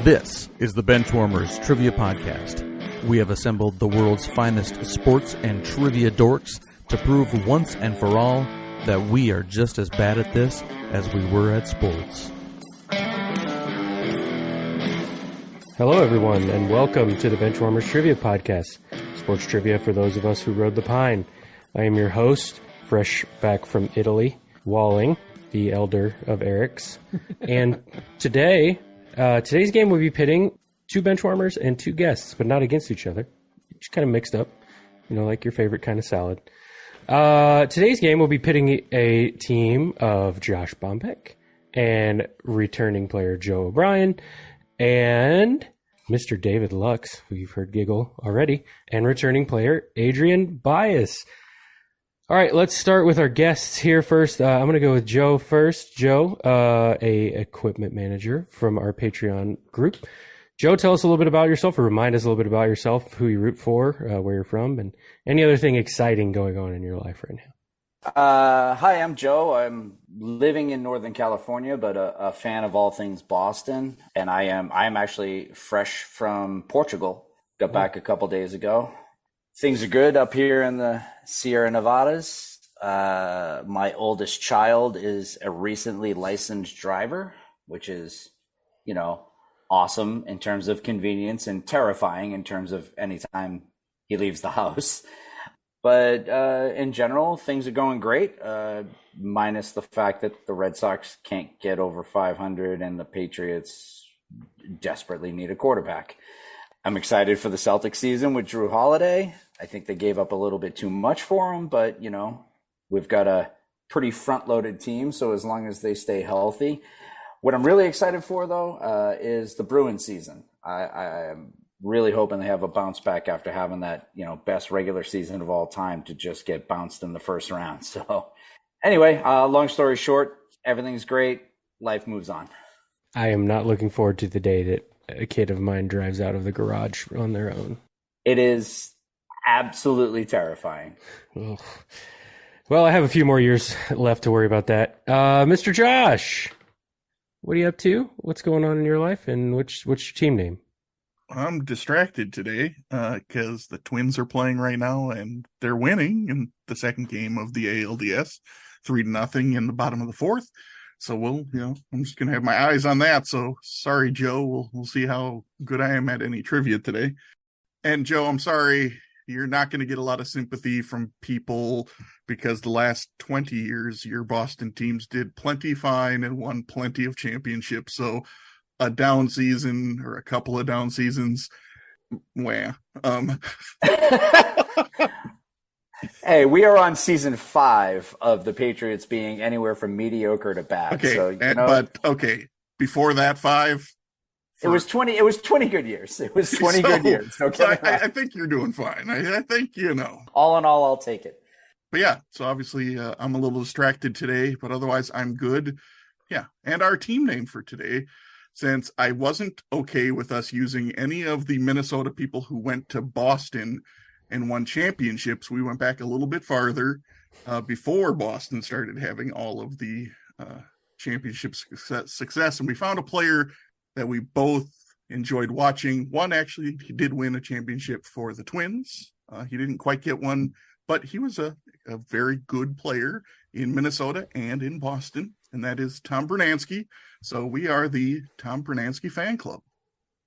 This is the Benchwarmers Trivia Podcast. We have assembled the world's finest sports and trivia dorks to prove once and for all that we are just as bad at this as we were at sports. Hello, everyone, and welcome to the Benchwarmers Trivia Podcast, sports trivia for those of us who rode the pine. I am your host, fresh back from Italy, Walling, the elder of Eric's. And today's game will be pitting two Benchwarmers and two guests, but not against each other. Just kind of mixed up, like your favorite kind of salad. Today's game will be pitting a team of Josh Bombeck and returning player Joe O'Brien and Mr. David Lux, who you've heard giggle already, and returning player Adrian Bias. All right, let's start with our guests here first. I'm going to go with Joe first. Joe, a equipment manager from our Patreon group. Joe, tell us a little bit about yourself, or remind us a little bit about yourself, who you root for, where you're from, and any other thing exciting going on in your life right now. Hi, I'm Joe. I'm living in Northern California, but a fan of all things Boston. And I am actually fresh from Portugal. Got back a couple days ago. Things are good up here in the Sierra Nevadas. My oldest child is a recently licensed driver, which is, awesome in terms of convenience and terrifying in terms of anytime he leaves the house. But in general, things are going great, minus the fact that the Red Sox can't get over 500 and the Patriots desperately need a quarterback. I'm excited for the Celtics season with Drew Holiday. I think they gave up a little bit too much for him, but, we've got a pretty front-loaded team, so as long as they stay healthy. What I'm really excited for, though, is the Bruins season. I'm really hoping they have a bounce back after having that, best regular season of all time to just get bounced in the first round. So anyway, long story short, everything's great. Life moves on. I am not looking forward to the day that a kid of mine drives out of the garage on their own. It is absolutely terrifying. Ugh. Well, I have a few more years left to worry about that. Mr. Josh, what are you up to? What's going on in your life, and what's your team name? I'm distracted today because the Twins are playing right now, and they're winning in the second game of the ALDS, 3-0 in the bottom of the fourth. So I'm just gonna have my eyes on that. So sorry, Joe. We'll see how good I am at any trivia today. And Joe, I'm sorry, you're not going to get a lot of sympathy from people because the last 20 years your Boston teams did plenty fine and won plenty of championships. So a down season or a couple of down seasons, Hey, we are on season 5 of the Patriots being anywhere from mediocre to bad. Okay, so, before that 5, it was 20. It was 20 good years. It was 20 good years. Okay, so I think you're doing fine. I think All in all, I'll take it. But yeah, so obviously I'm a little distracted today, but otherwise I'm good. Yeah, and our team name for today, since I wasn't okay with us using any of the Minnesota people who went to Boston and won championships, we went back a little bit farther before Boston started having all of the championship success. And we found a player that we both enjoyed watching. One, actually, he did win a championship for the Twins. He didn't quite get one, but he was a very good player in Minnesota and in Boston, and that is Tom Bernansky. So we are the Tom Bernansky fan club.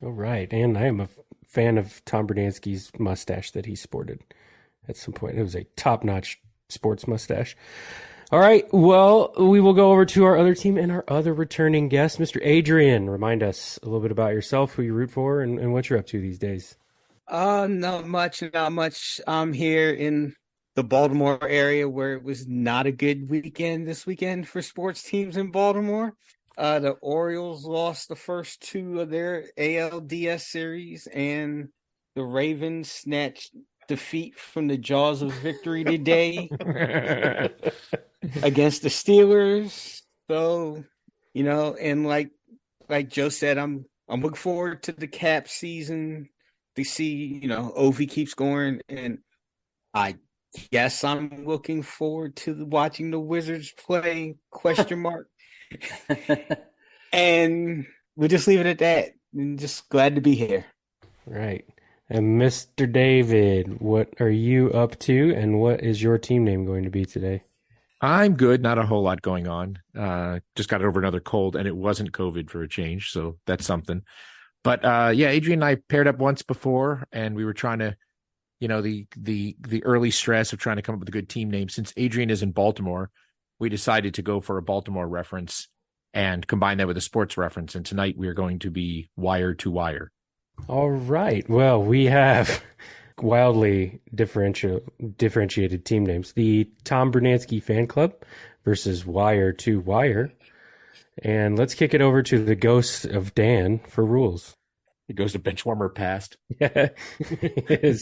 All right, and I am a fan of Tom Bernansky's mustache that he sported at some point. It was a top-notch sports mustache. All right, well, we will go over to our other team and our other returning guest, Mr. Adrian. Remind us a little bit about yourself, who you root for, and what you're up to these days. Not much. I'm here in the Baltimore area where it was not a good weekend this weekend for sports teams in Baltimore. The Orioles lost the first 2 of their ALDS series, and the Ravens snatched defeat from the jaws of victory today against the Steelers. So, and like Joe said, I'm looking forward to the Cap season to see, Ovi keep scoring, and I guess I'm looking forward to watching the Wizards play, ? And we'll just leave it at that. and just glad to be here. Right. And Mr. David, what are you up to, and what is your team name going to be today? I'm good. Not a whole lot going on. Just got over another cold, and it wasn't COVID for a change, so that's something. But yeah, Adrian and I paired up once before, and we were trying to, the early stress of trying to come up with a good team name. Since Adrian is in Baltimore, we decided to go for a Baltimore reference and combine that with a sports reference. And tonight we are going to be Wire to Wire. All right. Well, we have wildly differentiated team names. The Tom Bernansky Fan Club versus Wire to Wire. And let's kick it over to the ghost of Dan for rules. It goes to Benchwarmer past. Yeah, it is.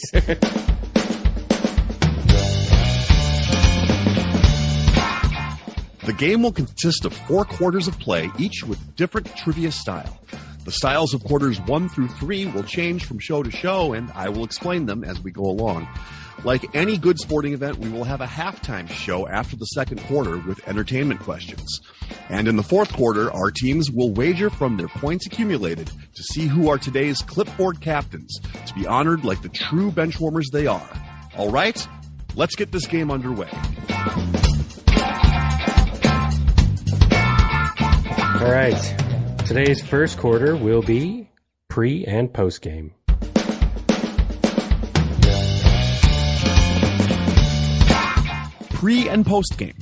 The game will consist of 4 quarters of play, each with different trivia style. The styles of quarters 1 through 3 will change from show to show, and I will explain them as we go along. Like any good sporting event, we will have a halftime show after the second quarter with entertainment questions. And in the fourth quarter, our teams will wager from their points accumulated to see who are today's clipboard captains, to be honored like the true benchwarmers they are. All right, let's get this game underway. All right. Today's first quarter will be pre- and post-game. Pre- and post-game.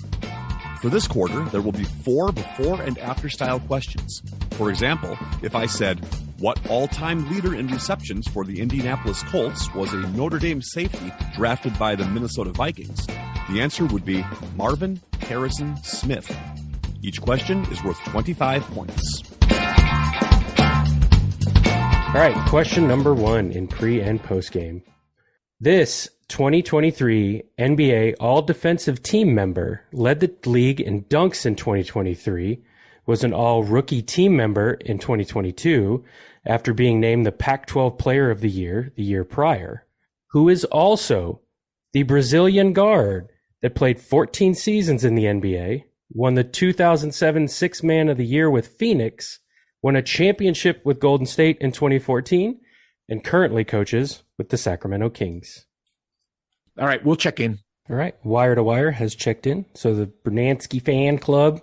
For this quarter, there will be 4 before and after style questions. For example, if I said, what all-time leader in receptions for the Indianapolis Colts was a Notre Dame safety drafted by the Minnesota Vikings, the answer would be Marvin Harrison Smith. Each question is worth 25 points. All right, question number 1 in pre- and post-game. This 2023 NBA All-Defensive Team member led the league in dunks in 2023, was an All-Rookie Team member in 2022 after being named the Pac-12 Player of the year prior, who is also the Brazilian guard that played 14 seasons in the NBA, won the 2007 Sixth Man of the Year with Phoenix, won a championship with Golden State in 2014, and currently coaches with the Sacramento Kings. All right, we'll check in. All right, Wire to Wire has checked in. So the Bernansky Fan Club,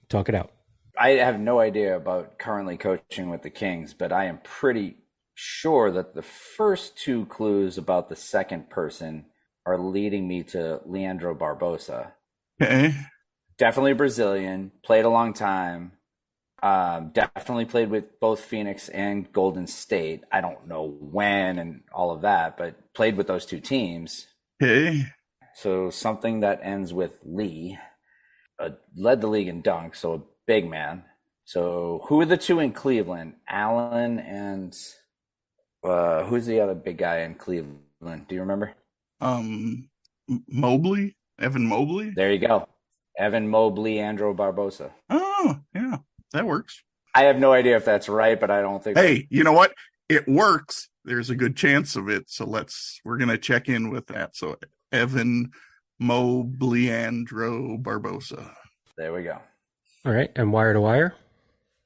talk it out. I have no idea about currently coaching with the Kings, but I am pretty sure that the first 2 clues about the second person are leading me to Leandro Barbosa. Okay. Definitely Brazilian, played a long time. Definitely played with both Phoenix and Golden State. I don't know when and all of that, but played with those 2 teams. Okay. So something that ends with Lee. Led the league in dunks, so a big man. So who are the 2 in Cleveland? Allen and who's the other big guy in Cleveland? Do you remember? Mobley? Evan Mobley? There you go. Evan Mobley, Leandro Barbosa. Oh, yeah. That works. I have no idea if that's right, but I don't think. Hey, you know what? It works. There's a good chance of it. So we're going to check in with that. So Evan Mobley, Leandro Barbosa. There we go. All right, and Wire to Wire?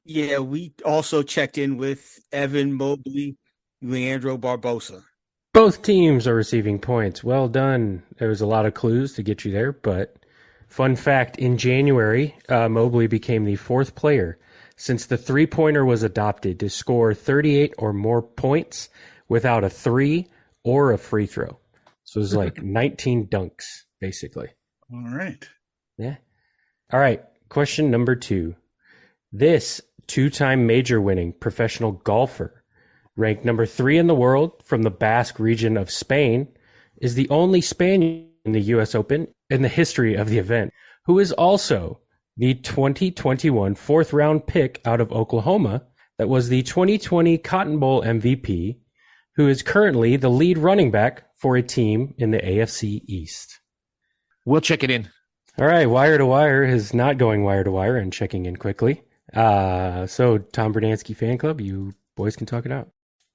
Yeah, we also checked in with Evan Mobley, Leandro Barbosa. Both teams are receiving points. Well done. There was a lot of clues to get you there, but fun fact, in January, Mobley became the 4th player since the three-pointer was adopted to score 38 or more points without a 3 or a free throw. So it was like 19 dunks, basically. All right. Yeah. All right, question number 2. This 2-time major winning professional golfer, ranked number 3 in the world from the Basque region of Spain, is the only Spaniard in the U.S. Open in the history of the event, who is also the 2021 4th-round pick out of Oklahoma that was the 2020 Cotton Bowl MVP, who is currently the lead running back for a team in the AFC East. We'll check it in. All right, Wire to Wire is not going Wire to Wire and checking in quickly. So Tom Bernansky Fan Club, you boys can talk it out.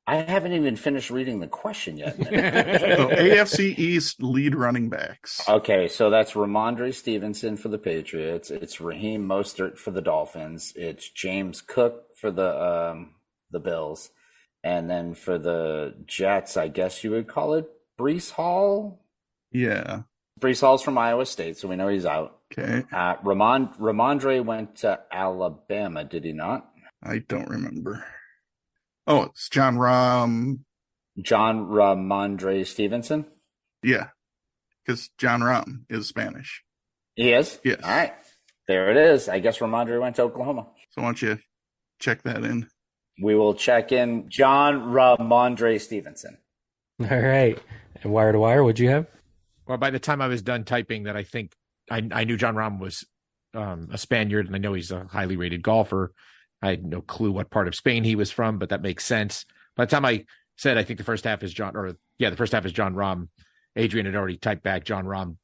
I haven't even finished reading the question yet. So AFC East lead running backs. Okay, so that's Ramondre Stevenson for the Patriots. It's Raheem Mostert for the Dolphins. It's James Cook for the the Bills. And then for the Jets, I guess you would call it Breece Hall. Yeah. Breece Hall's from Iowa State, so we know he's out. Okay. Ramondre went to Alabama, did he not? I don't remember. Oh, it's John Ramondre Stevenson? Yeah. Because John Rahm is Spanish. He is? Yes. All right. There it is. I guess Ramondre went to Oklahoma. So why don't you check that in? We will check in John Ramondre Stevenson. All right. And wire to wire, what'd you have? Well, by the time I was done typing that, I think I knew John Rahm was a Spaniard, and I know he's a highly rated golfer. I had no clue what part of Spain he was from, but that makes sense. By the time I said, I think the first half is John Rahm, Adrian had already typed back John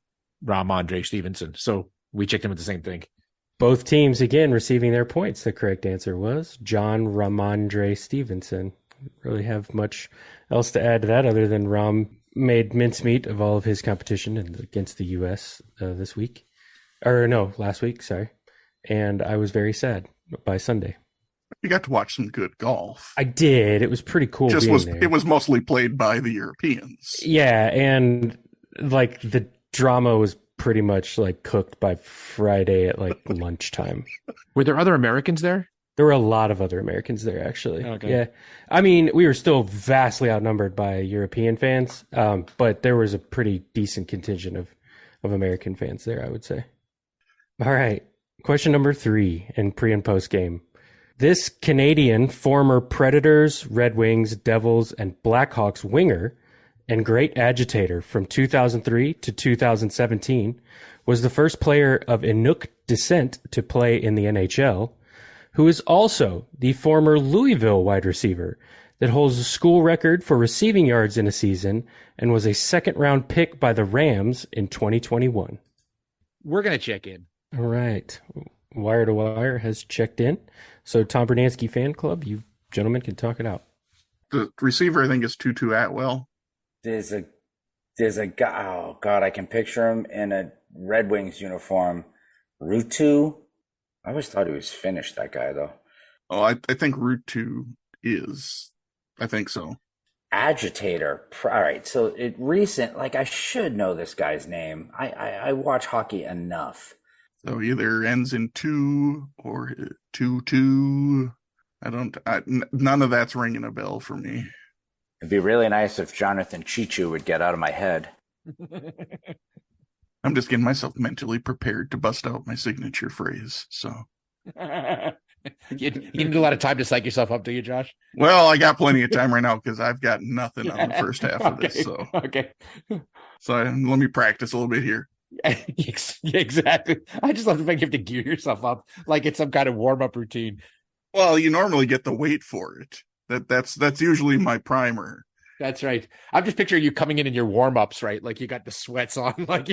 Ramondre Stevenson. So we checked in with the same thing. Both teams, again, receiving their points. The correct answer was John Ramondre Stevenson. Really have much else to add to that other than Rahm made mincemeat of all of his competition against the U.S. Last week, sorry. And I was very sad by Sunday. You got to watch some good golf. I did. It was pretty cool. It was mostly played by the Europeans. Yeah, and like the drama was pretty much like cooked by Friday at like lunchtime. Were there other Americans there? There were a lot of other Americans there, actually. Okay. Yeah. I mean, we were still vastly outnumbered by European fans, but there was a pretty decent contingent of American fans there, I would say. All right. Question number 3 in pre and post game. This Canadian former Predators, Red Wings, Devils, and Blackhawks winger and great agitator from 2003 to 2017 was the first player of Inuk descent to play in the NHL, who is also the former Louisville wide receiver that holds the school record for receiving yards in a season and was a second-round pick by the Rams in 2021. We're going to check in. All right. Wire to Wire has checked in. So Tom Bernansky fan club, you gentlemen can talk it out. The receiver, I think, is Tutu Atwell. There's a guy, oh God, I can picture him in a Red Wings uniform. Rutu. I always thought he was Finnish, that guy, though. Oh, I think Rutu is. I think so. Agitator. All right, so I should know this guy's name. I watch hockey enough. So either ends in 2 or 2-2. None of that's ringing a bell for me. It'd be really nice if Jonathan Chichu would get out of my head. I'm just getting myself mentally prepared to bust out my signature phrase. So you need a lot of time to psych yourself up, do you, Josh? Well, I got plenty of time right now because I've got nothing on the first half of this. So okay. So let me practice a little bit here. Exactly. I just love the fact you have to gear yourself up like it's some kind of warm-up routine. Well, you normally get the weight for it. That's usually my primer. That's right. I'm just picturing you coming in your warm-ups, right? Like you got the sweats on, right?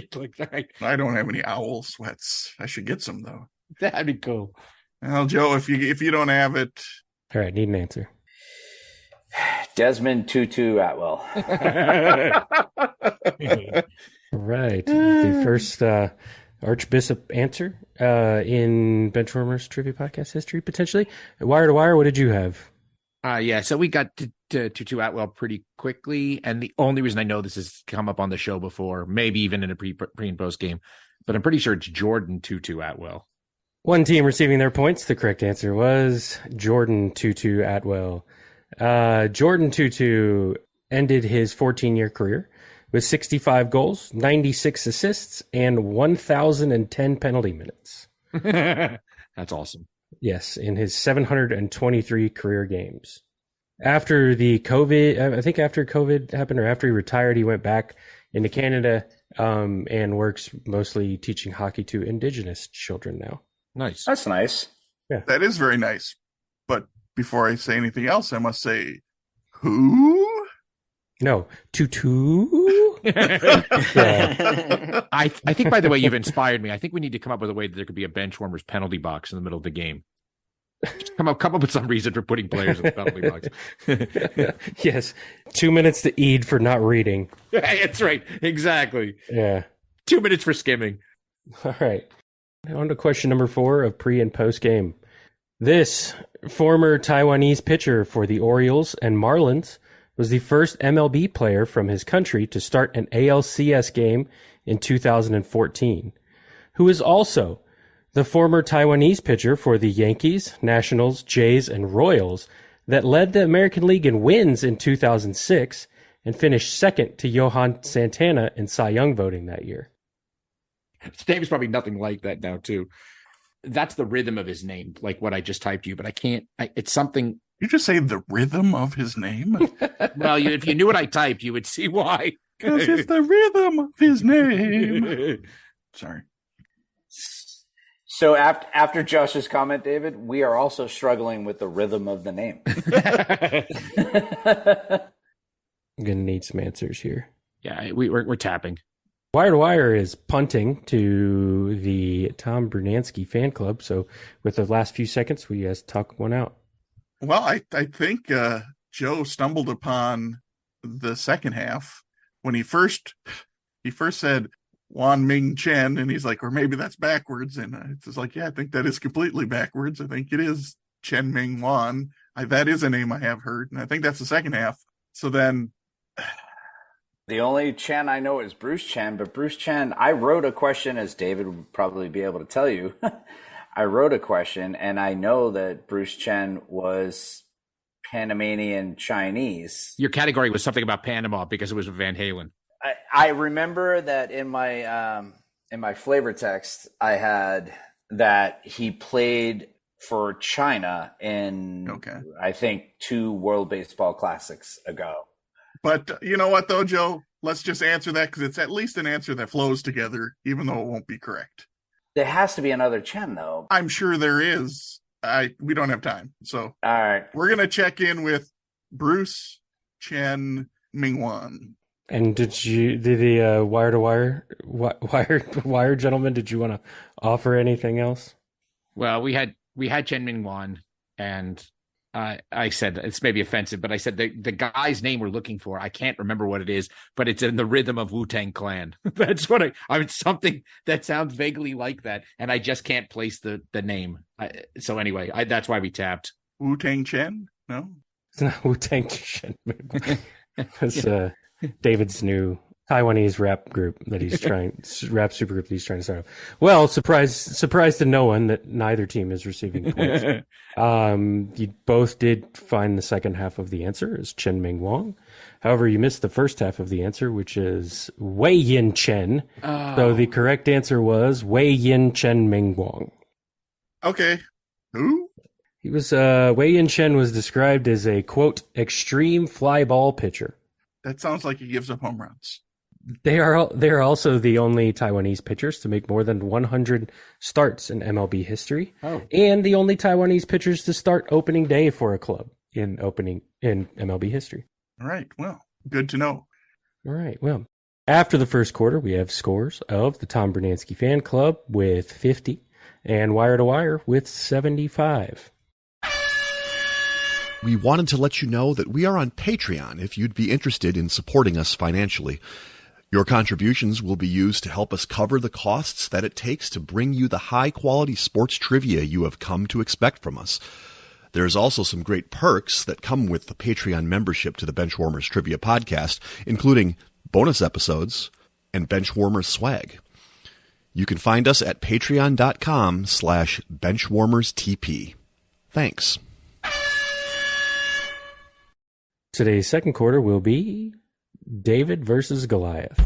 I don't have any owl sweats. I should get some though. That'd be cool. Well, Joe, if you don't have it, all right, need an answer. Desmond Tutu Atwell. All right, the first Archbishop answer in Benchwarmers Trivia Podcast history, potentially. Wire to Wire, what did you have? So we got to Tutu Atwell pretty quickly, and the only reason I know this has come up on the show before, maybe even in a pre and post game, but I'm pretty sure it's Jordan Tutu Atwell. One team receiving their points. The correct answer was Jordan Tutu Atwell. Jordan Tutu ended his 14-year career with 65 goals, 96 assists, and 1,010 penalty minutes. That's awesome. Yes, in his 723 career games. After COVID happened, or after he retired, he went back into Canada and works mostly teaching hockey to Indigenous children now. Nice. That's nice. Yeah, that is very nice. But before I say anything else, I must say, who? No, Tutu. Yeah. I think, by the way, you've inspired me. I think we need to come up with a way that there could be a Benchwarmers penalty box in the middle of the game. Just come up with some reason for putting players in the penalty box. Yes, 2 minutes to Eid for not reading. That's right. Exactly. Yeah. 2 minutes for skimming. All right. On to question number 4 of pre and post game. This former Taiwanese pitcher for the Orioles and Marlins was the first MLB player from his country to start an ALCS game in 2014, who is also the former Taiwanese pitcher for the Yankees, Nationals, Jays, and Royals that led the American League in wins in 2006 and finished second to Johan Santana in Cy Young voting that year. His name is probably nothing like that now, too. That's the rhythm of his name, like what I just typed you, but I can't. It's something. You just say the rhythm of his name? Well, if you knew what I typed, you would see why. Because it's the rhythm of his name. Sorry. So after Josh's comment, David, we are also struggling with the rhythm of the name. I'm going to need some answers here. Yeah, we're tapping. Wire to Wire is punting to the Tom Brunansky fan club. So with the last few seconds, we just talk one out. Well, I think Joe stumbled upon the second half when he first said Wan Ming Chen, and he's like, or maybe that's backwards. And it's just like, yeah, I think that is completely backwards. I think it is Chen Ming Wan. That is a name I have heard, and I think that's the second half. So then... The only Chen I know is Bruce Chen, but Bruce Chen, I wrote a question, as David would probably be able to tell you. I wrote a question, and I know that Bruce Chen was Panamanian Chinese. Your category was something about Panama because it was Van Halen. I remember that in my flavor text, I had that he played for China in, I think, 2 World Baseball Classics ago. But you know what, though, Joe? Let's just answer that because it's at least an answer that flows together, even though it won't be correct. There has to be another Chen, though. I'm sure there is. We don't have time. So all right, we're going to check in with Bruce Chen Mingwan. And did the Wire to Wire gentleman, did you want to offer anything else? Well, we had Chen Mingwan, and I said, it's maybe offensive, but I said the guy's name we're looking for, I can't remember what it is, but it's in the rhythm of Wu-Tang Clan. That's what something that sounds vaguely like that, and I just can't place the name. So anyway, that's why we tapped. Wu-Tang Chen? No? It's not Wu-Tang Chen. It's David's new Taiwanese rap group that he's rap supergroup that he's trying to start up. Well, surprise to no one that neither team is receiving points. You both did find the second half of the answer is Chen Ming Wang. However, you missed the first half of the answer, which is Wei Yin Chen. Oh. So the correct answer was Wei Yin Chen Ming Wang. Okay. Who? He was Wei Yin Chen was described as a, quote, extreme fly ball pitcher. That sounds like he gives up home runs. They are also the only Taiwanese pitchers to make more than 100 starts in MLB history, and the only Taiwanese pitchers to start opening day for a club in MLB history. All right, well, good to know. All right, well, after the first quarter, we have scores of the Tom Brunansky fan club with 50 and Wire to Wire with 75. We wanted to let you know that we are on Patreon if you'd be interested in supporting us financially. Your contributions will be used to help us cover the costs that it takes to bring you the high-quality sports trivia you have come to expect from us. There's also some great perks that come with the Patreon membership to the Benchwarmers Trivia Podcast, including bonus episodes and Benchwarmers swag. You can find us at patreon.com/benchwarmerstp. Thanks. Today's second quarter will be David versus Goliath.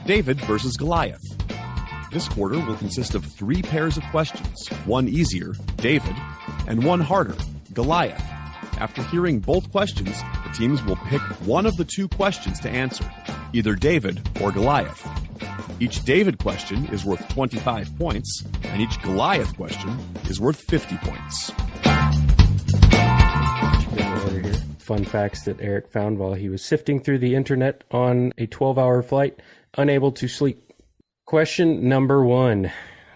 David versus Goliath. This quarter will consist of 3 pairs of questions, one easier, David, and one harder, Goliath. After hearing both questions, the teams will pick one of the 2 questions to answer, either David or Goliath. Each David question is worth 25 points, and each Goliath question is worth 50 points. Fun facts that Eric found while he was sifting through the internet on a 12-hour flight, unable to sleep. Question number 1,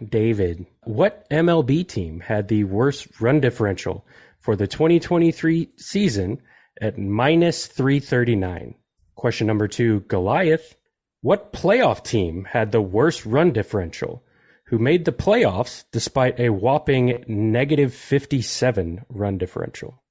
David. What MLB team had the worst run differential for the 2023 season at -339? Question number 2, Goliath. What playoff team had the worst run differential, who made the playoffs despite a whopping negative 57 run differential?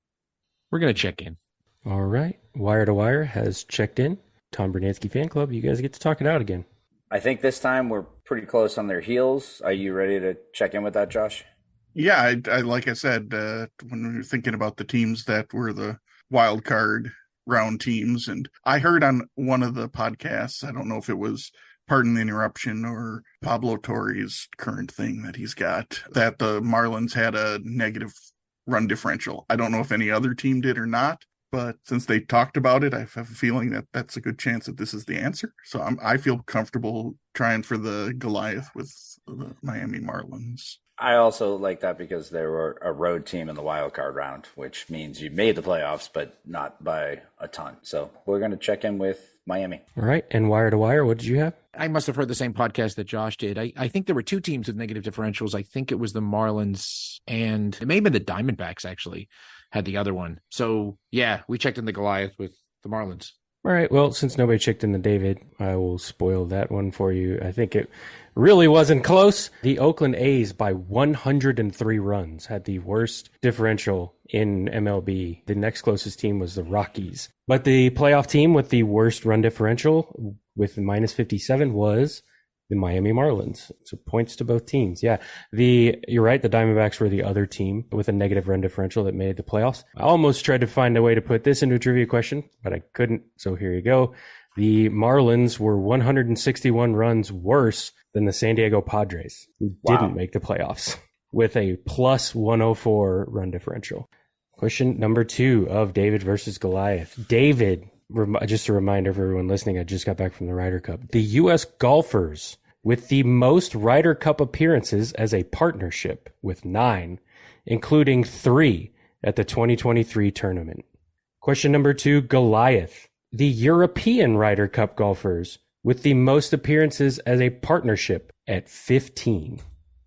We're going to check in. All right. Wire to Wire has checked in. Tom Bernansky Fan Club, you guys get to talk it out again. I think this time we're pretty close on their heels. Are you ready to check in with that, Josh? Yeah, I like I said, when we were thinking about the teams that were the wild card round teams, and I heard on one of the podcasts, I don't know if it was Pardon the Interruption or Pablo Torre's current thing that he's got, that the Marlins had a negative run differential. I don't know if any other team did or not, but since they talked about it, I have a feeling that that's a good chance that this is the answer. So I feel comfortable trying for the Goliath with the Miami Marlins. I also like that because they were a road team in the wild card round, which means you made the playoffs, but not by a ton. So we're going to check in with Miami. All right. And Wire to Wire, what did you have? I must have heard the same podcast that Josh did. I think there were two teams with negative differentials. I think it was the Marlins and it may have been the Diamondbacks actually had the other one. So yeah, we checked in the Goliath with the Marlins. All right. Well, since nobody checked in the David, I will spoil that one for you. I think it really wasn't close. The Oakland A's by 103 runs had the worst differential in MLB. The next closest team was the Rockies. But the playoff team with the worst run differential with minus 57 was the Miami Marlins. So points to both teams. Yeah. You're right. The Diamondbacks were the other team with a negative run differential that made the playoffs. I almost tried to find a way to put this into a trivia question, but I couldn't. So here you go. The Marlins were 161 runs worse than the San Diego Padres, who didn't make the playoffs, with a plus 104 run differential. Question number 2 of David versus Goliath. David, just a reminder for everyone listening, I just got back from the Ryder Cup. The U.S. golfers with the most Ryder Cup appearances as a partnership with 9, including 3 at the 2023 tournament. Question number 2, Goliath. The European Ryder Cup golfers with the most appearances as a partnership at 15.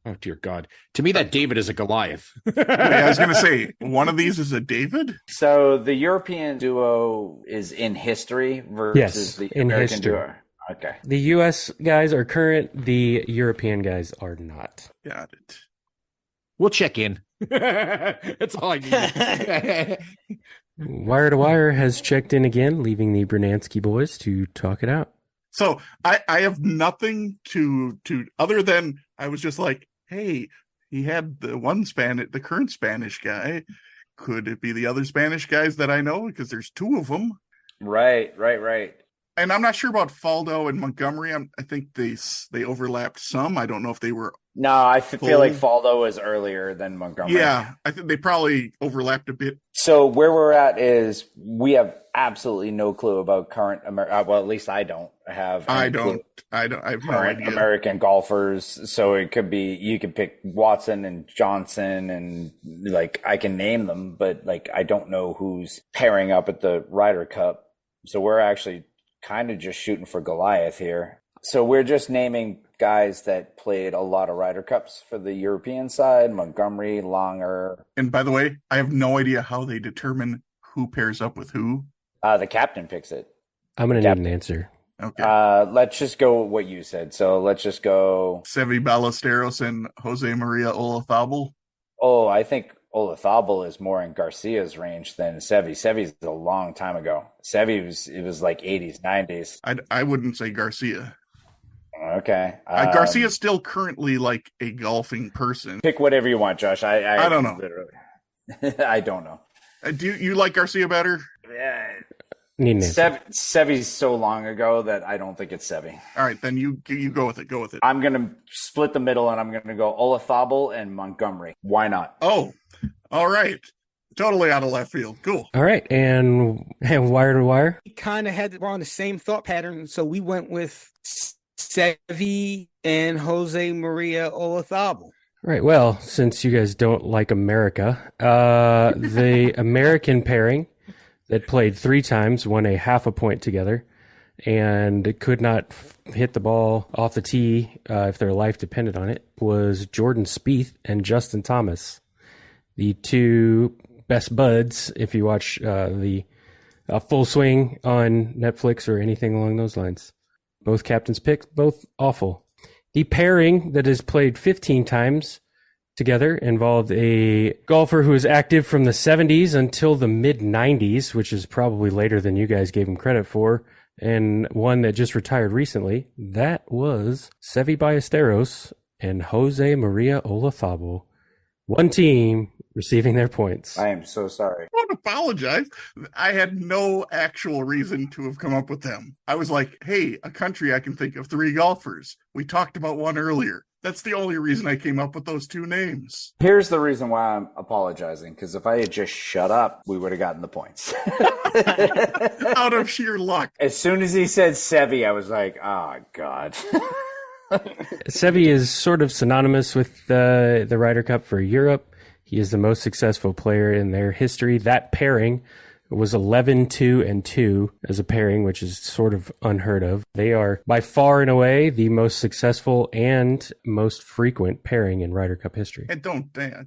Oh, dear God. To me, that David is a Goliath. I was going to say, one of these is a David? So the European duo is in history versus the American duo. Okay. The U.S. guys are current. The European guys are not. Got it. We'll check in. That's all I need. Wire to Wire has checked in again, leaving the Bernansky boys to talk it out. So I have nothing to other than I was just like, hey, he had the current Spanish guy. Could it be the other Spanish guys that I know? Because there's 2 of them. Right. And I'm not sure about Faldo and Montgomery. I think they overlapped some. I don't know if they were. No, I feel like Faldo was earlier than Montgomery. Yeah, I think they probably overlapped a bit. So where we're at is we have absolutely no clue about current well, at least I don't have. I have no idea. American golfers. So it could be you could pick Watson and Johnson, and like I can name them, but like I don't know who's pairing up at the Ryder Cup. So we're actually kind of just shooting for Goliath here. So we're just naming guys that played a lot of Ryder Cups for the European side, Montgomery, Longer. And by the way, I have no idea how they determine who pairs up with who. The captain picks it. I'm going to need an answer. Okay. Let's just go with what you said. So let's just go. Seve Ballesteros and Jose Maria Olazabal. Oh, I think Olazabal is more in Garcia's range than Seve. Seve's a long time ago. Seve was like 80s, 90s. I wouldn't say Garcia. Okay. Garcia's still currently like a golfing person. Pick whatever you want, Josh. I don't know. Literally. I don't know. Do you like Garcia better? Yeah. Seve's so long ago that I don't think it's Seve. All right, then you go with it. Go with it. I'm going to split the middle, and I'm going to go Olazabal and Montgomery. Why not? Oh, all right. Totally out of left field. Cool. All right, and wire to wire. We kind of we're on the same thought pattern, so we went with Seve and Jose Maria Olazabal. Right. Well, since you guys don't like America, the American pairing that played 3 times won a half a point together and could not hit the ball off the tee if their life depended on it was Jordan Spieth and Justin Thomas, the 2 best buds if you watch the Full Swing on Netflix or anything along those lines. Both captains picked, both awful. The pairing that is played 15 times together involved a golfer who was active from the 70s until the mid-90s, which is probably later than you guys gave him credit for, and one that just retired recently. That was Seve Ballesteros and Jose Maria Olazabal. One team receiving their points. I am so sorry. I don't apologize. I had no actual reason to have come up with them. I was like, hey, a country I can think of 3 golfers. We talked about one earlier. That's the only reason I came up with those 2 names. Here's the reason why I'm apologizing, because if I had just shut up, we would have gotten the points. Out of sheer luck. As soon as he said Seve, I was like, oh, God. Seve is sort of synonymous with the Ryder Cup for Europe. He is the most successful player in their history. That pairing was 11-2-2 as a pairing, which is sort of unheard of. They are by far and away the most successful and most frequent pairing in Ryder Cup history. And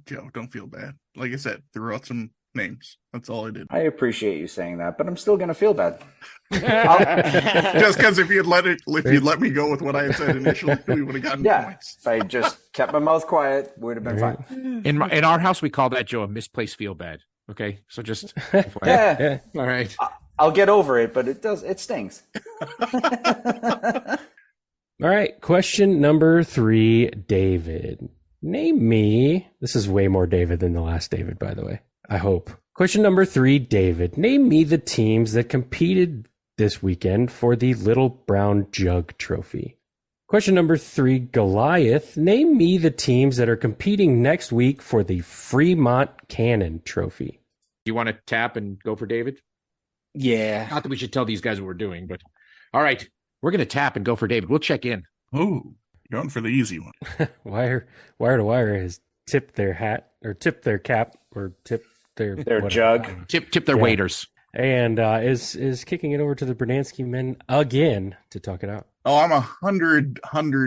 Joe, don't feel bad. Like I said, threw out some names. That's all I did. I appreciate you saying that, but I'm still going to feel bad. Just because if you'd let me go with what I had said initially, we would have gotten points. If I just kept my mouth quiet, would have been fine. In our house, we call that, Joe, a misplaced feel bad. Okay, so just yeah. All right. I'll get over it, but it stings. All right, question number 3, David. Name me. This is way more David than the last David, by the way. I hope. Question number 3, David. Name me the teams that competed this weekend for the Little Brown Jug Trophy. Question number 3, Goliath. Name me the teams that are competing next week for the Fremont Cannon Trophy. You want to tap and go for David? Yeah. Not that we should tell these guys what we're doing, but all right. We're going to tap and go for David. We'll check in. Oh, going for the easy one. Wire to Wire has tipped their hat or tipped their cap or tipped their jug. Tip their waiters. And is kicking it over to the Bernansky men again to talk it out. Oh, I'm 100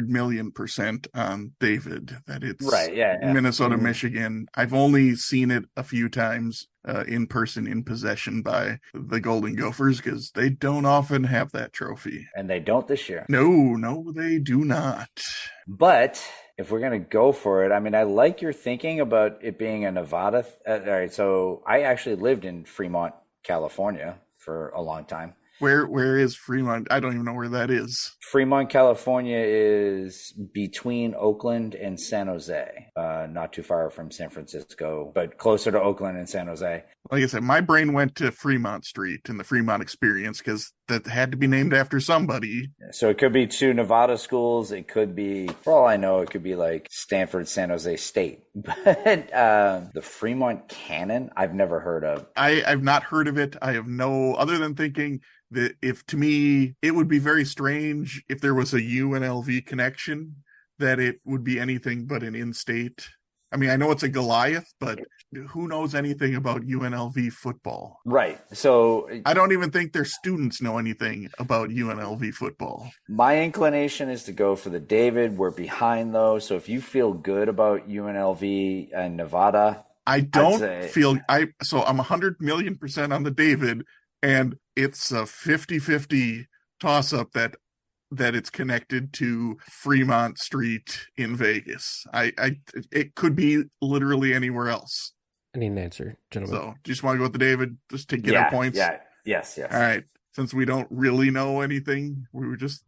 million% on David that it's right. Yeah. Minnesota, Michigan. I've only seen it a few times in person, in possession by the Golden Gophers, because they don't often have that trophy. And they don't this year. No, they do not. But if we're going to go for it, I mean, I like your thinking about it being a Nevada. All right. So I actually lived in Fremont, California for a long time. Where is Fremont? I don't even know where that is. Fremont, California is between Oakland and San Jose. Not too far from San Francisco, but closer to Oakland and San Jose. Like I said, my brain went to Fremont Street and the Fremont Experience because that had to be named after somebody. So it could be 2 Nevada schools. It could be, for all I know, it could be like Stanford, San Jose State. But the Fremont Cannon, I've never heard of. I've not heard of it. I have no, other than thinking that if to me, it would be very strange if there was a UNLV connection, that it would be anything but an in-state. I mean, I know it's a Goliath, but who knows anything about UNLV football? Right. So I don't even think their students know anything about UNLV football. My inclination is to go for the David. We're behind though. So if you feel good about UNLV and Nevada, I don't feel so I'm 100 million% on the David, and it's a 50-50 toss-up that it's connected to Fremont Street in Vegas. It could be literally anywhere else. I need an answer, gentlemen. So just want to go with the David just to get our points? Yeah. Yes. All right. Since we don't really know anything, we were just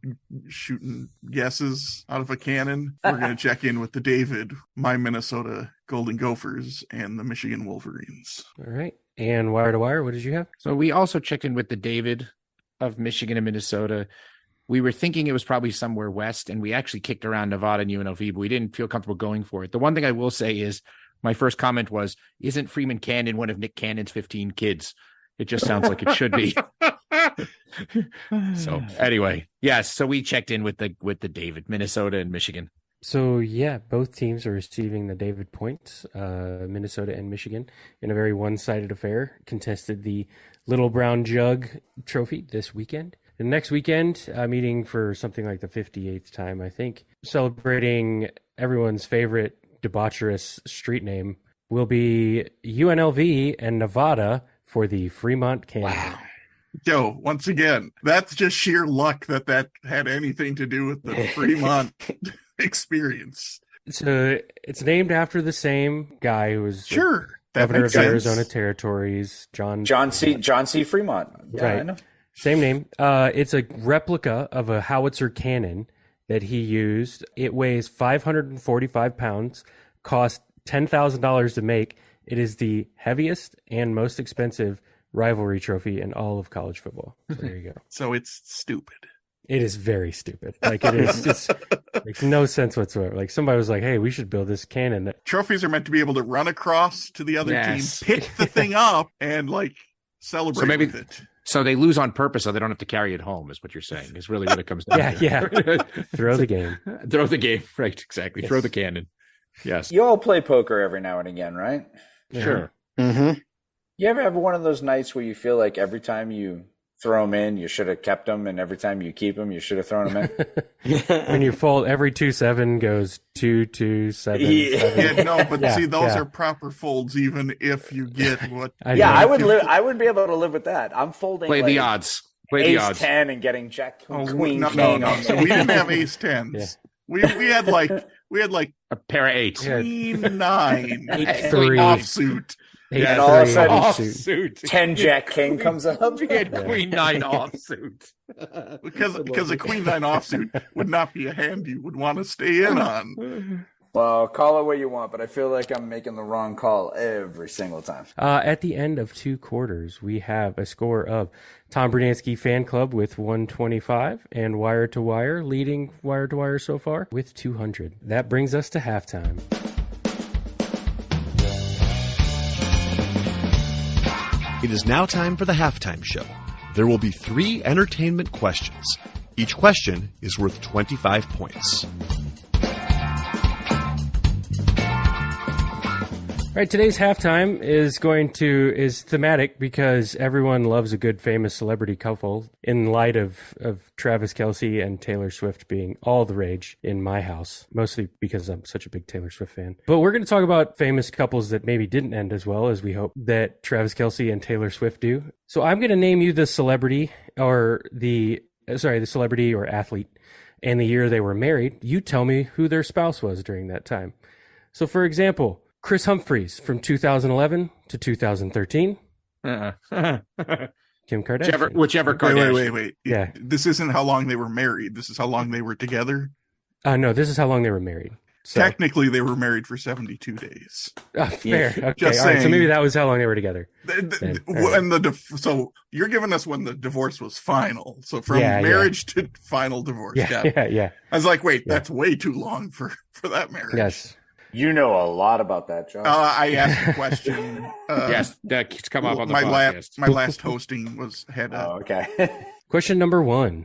shooting guesses out of a cannon. We're going to check in with the David, my Minnesota Golden Gophers, and the Michigan Wolverines. All right. And wire to wire, what did you have? So we also checked in with the David of Michigan and Minnesota. We were thinking it was probably somewhere west, and we actually kicked around Nevada and UNLV, but we didn't feel comfortable going for it. The one thing I will say is my first comment was, isn't Freeman Cannon one of Nick Cannon's 15 kids? It just sounds like it should be. So anyway, yes. So we checked in with the David, Minnesota and Michigan. So yeah, both teams are receiving the David points. Minnesota and Michigan, in a very one-sided affair, contested the Little Brown Jug Trophy this weekend. And next weekend, meeting for something like the 58th time, I think, celebrating everyone's favorite debaucherous street name, will be UNLV and Nevada for the Fremont Cannon. Wow. Joe, once again, that's just sheer luck that had anything to do with the Fremont experience. So it's named after the same guy who was Sure. That governor of makes the sense. Arizona Territories, John C. Fremont. Yeah, Right. I know. Same name. It's a replica of a howitzer cannon that he used. It weighs 545 pounds, cost $10,000 to make. It is the heaviest and most expensive rivalry trophy in all of college football. So there you go. So it's stupid. It is very stupid. Like it is just makes no sense whatsoever. Like somebody was like, "Hey, we should build this cannon." That Trophies are meant to be able to run across to the other Yes. team, pick the thing up, and like celebrate So maybe- with it. So they lose on purpose, so they don't have to carry it home. Is what you're saying? Is really what it comes down to. yeah. Throw the game. Throw the game. Right. Exactly. Yes. Throw the cannon. Yes. You all play poker every now and again, right? Sure. Mm-hmm. You ever have one of those nights where you feel like every time you throw them in, you should have kept them, and every time you keep them, you should have thrown them in? When you fold, every 2-7 goes 2-2-7. 7. Yeah, no, but Yeah, see, those yeah. are proper folds, even if you get what. Yeah, know. I would live. I would be able to live with that. I'm folding. Play like, the odds. Play the Ace odds. 10 and getting Jack Oh, Queen no, King. no. on So the- we didn't have ace tens. Yeah. We had like A pair of eights. Yeah. queen nine, 8-3. offsuit. And all of a sudden- Offsuit. 10 Jack King comes up. He had Queen 9 offsuit. Because a queen nine offsuit would not be a hand you would want to stay in on. Well, call it what you want, but I feel like I'm making the wrong call every single time. At the end of 2 quarters, we have a score of Tom Bernansky Fan Club with 125 and Wire to Wire leading Wire to Wire so far with 200. That brings us to halftime. It is now time for the halftime show. There will be 3 entertainment questions. Each question is worth 25 points. All right, today's halftime is thematic because everyone loves a good famous celebrity couple in light of Travis Kelce and Taylor Swift being all the rage in my house, mostly because I'm such a big Taylor Swift fan. But we're going to talk about famous couples that maybe didn't end as well as we hope that Travis Kelce and Taylor Swift do. So I'm going to name you the celebrity or athlete and the year they were married. You tell me who their spouse was during that time. So for example, Chris Humphries from 2011 to 2013. Kim Kardashian. Whichever Kardashian. Wait. Yeah. This isn't how long they were married. This is how long they were together. No, this is how long they were married. So, Technically, they were married for 72 days. fair. Okay. Just All right. So saying. maybe that was how long they were together. So you're giving us when the divorce was final. So from Yeah, yeah. marriage to final divorce. Yeah. Got it. Yeah. I was like, wait, that's way too long for that marriage. Yes. You know a lot about that, Joe. I asked a question. Yes, that's come up on the my podcast. my last hosting had Oh, okay. Question number 1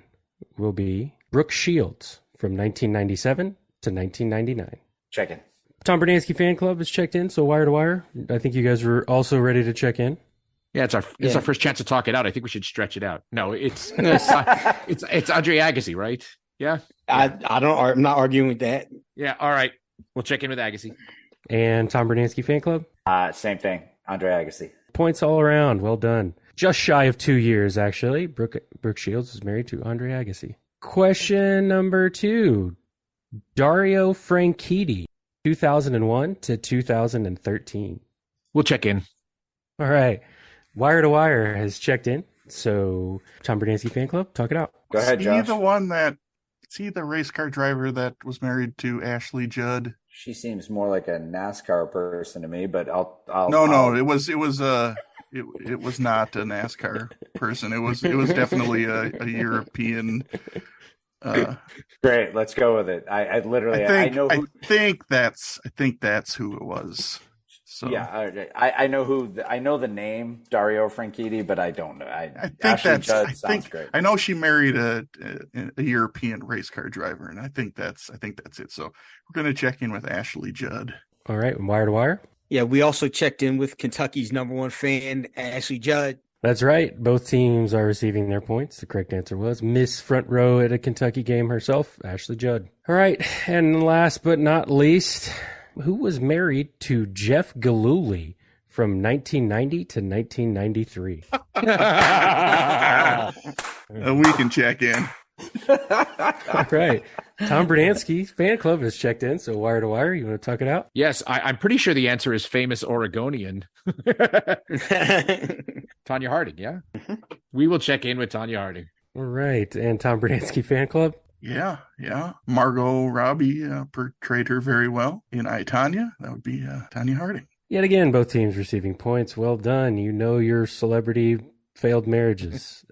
will be Brooke Shields from 1997 to 1999. Check in. Tom Bernansky Fan Club is checked in, so wire to wire. I think you guys were also ready to check in. Yeah, it's our first chance to talk it out. I think we should stretch it out. No, it's Andre Agassi, right? Yeah. I'm not arguing with that. Yeah. All right. We'll check in with Agassi. And Tom Bernansky Fan Club? Same thing. Andre Agassi. Points all around. Well done. Just shy of 2 years, actually. Brooke Shields is married to Andre Agassi. Question number 2. Dario Franchitti, 2001 to 2013. We'll check in. All right. Wire to Wire has checked in. So, Tom Bernansky Fan Club, talk it out. Go ahead, Josh. Is he the race car driver that was married to Ashley Judd? She seems more like a NASCAR person to me, but I'll No, it was not a NASCAR person. It was definitely a European. Great, let's go with it. I think that's who it was. So yeah, I know the name Dario Franchitti, but I don't know. I think Ashley Judd sounds great. I know she married a European race car driver, and I think that's it. So we're going to check in with Ashley Judd. All right. Wire to Wire? Yeah, we also checked in with Kentucky's #1 fan, Ashley Judd. That's right. Both teams are receiving their points. The correct answer was Miss Front Row at a Kentucky game herself, Ashley Judd. All right. And last but not least, who was married to Jeff Gillooly from 1990 to 1993. We can check in. All right. Tom Bernansky's fan club has checked in, so wire to wire, you want to talk it out? Yes, I'm pretty sure the answer is famous Oregonian. Tanya Harding, yeah? We will check in with Tanya Harding. All right. And Tom Bernansky fan club? Yeah. Margot Robbie portrayed her very well in I, Tanya. That would be Tanya Harding. Yet again, both teams receiving points. Well done. You know your celebrity failed marriages.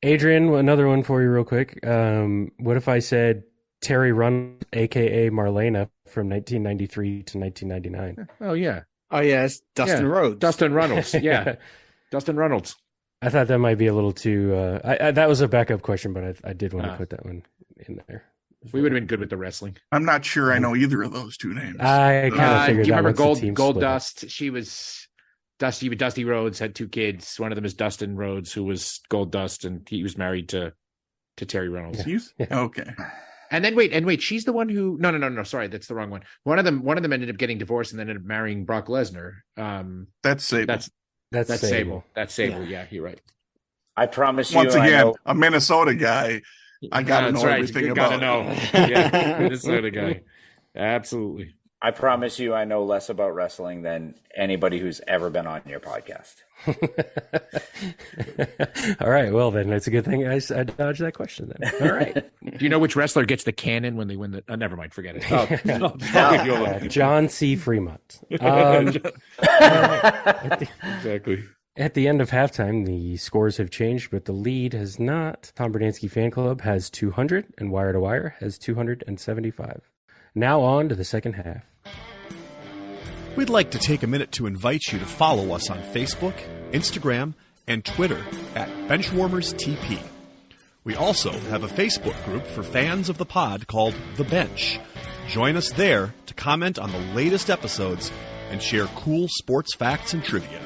Adrian, another one for you real quick. What if I said Terry Reynolds, a.k.a. Marlena, from 1993 to 1999? Oh, yeah. Oh, yeah, it's Dustin Rhodes. Dustin Reynolds, yeah. Dustin Reynolds. I thought that might be a little too... that was a backup question, but I did want to put that one in there. We would have been good with the wrestling. I'm not sure I know either of those two names. I kind of figured do you that remember Gold Dust? She was Dusty Rhodes, had two kids. One of them is Dustin Rhodes, who was Gold Dust, and he was married to Terry Reynolds. Yeah. Okay. And then wait, she's the one who no, sorry, that's the wrong one. One of them ended up getting divorced and then ended up marrying Brock Lesnar. That's Sable. That's Sable. That's Sable. Yeah, you're right. I promise you. Once again, a Minnesota guy. I gotta know right. everything you about. Gotta know. Yeah, Minnesota guy. Absolutely. I promise you, I know less about wrestling than anybody who's ever been on your podcast. All right. Well, then it's a good thing I dodged that question then. All right. Do you know which wrestler gets the cannon when they win the... never mind. Forget it. John C. Fremont. Exactly. At the end of halftime, the scores have changed, but the lead has not. Tom Bernansky Fan Club has 200, and Wire to Wire has 275. Now on to the second half. We'd like to take a minute to invite you to follow us on Facebook, Instagram, and Twitter at BenchwarmersTP. We also have a Facebook group for fans of the pod called The Bench. Join us there to comment on the latest episodes and share cool sports facts and trivia.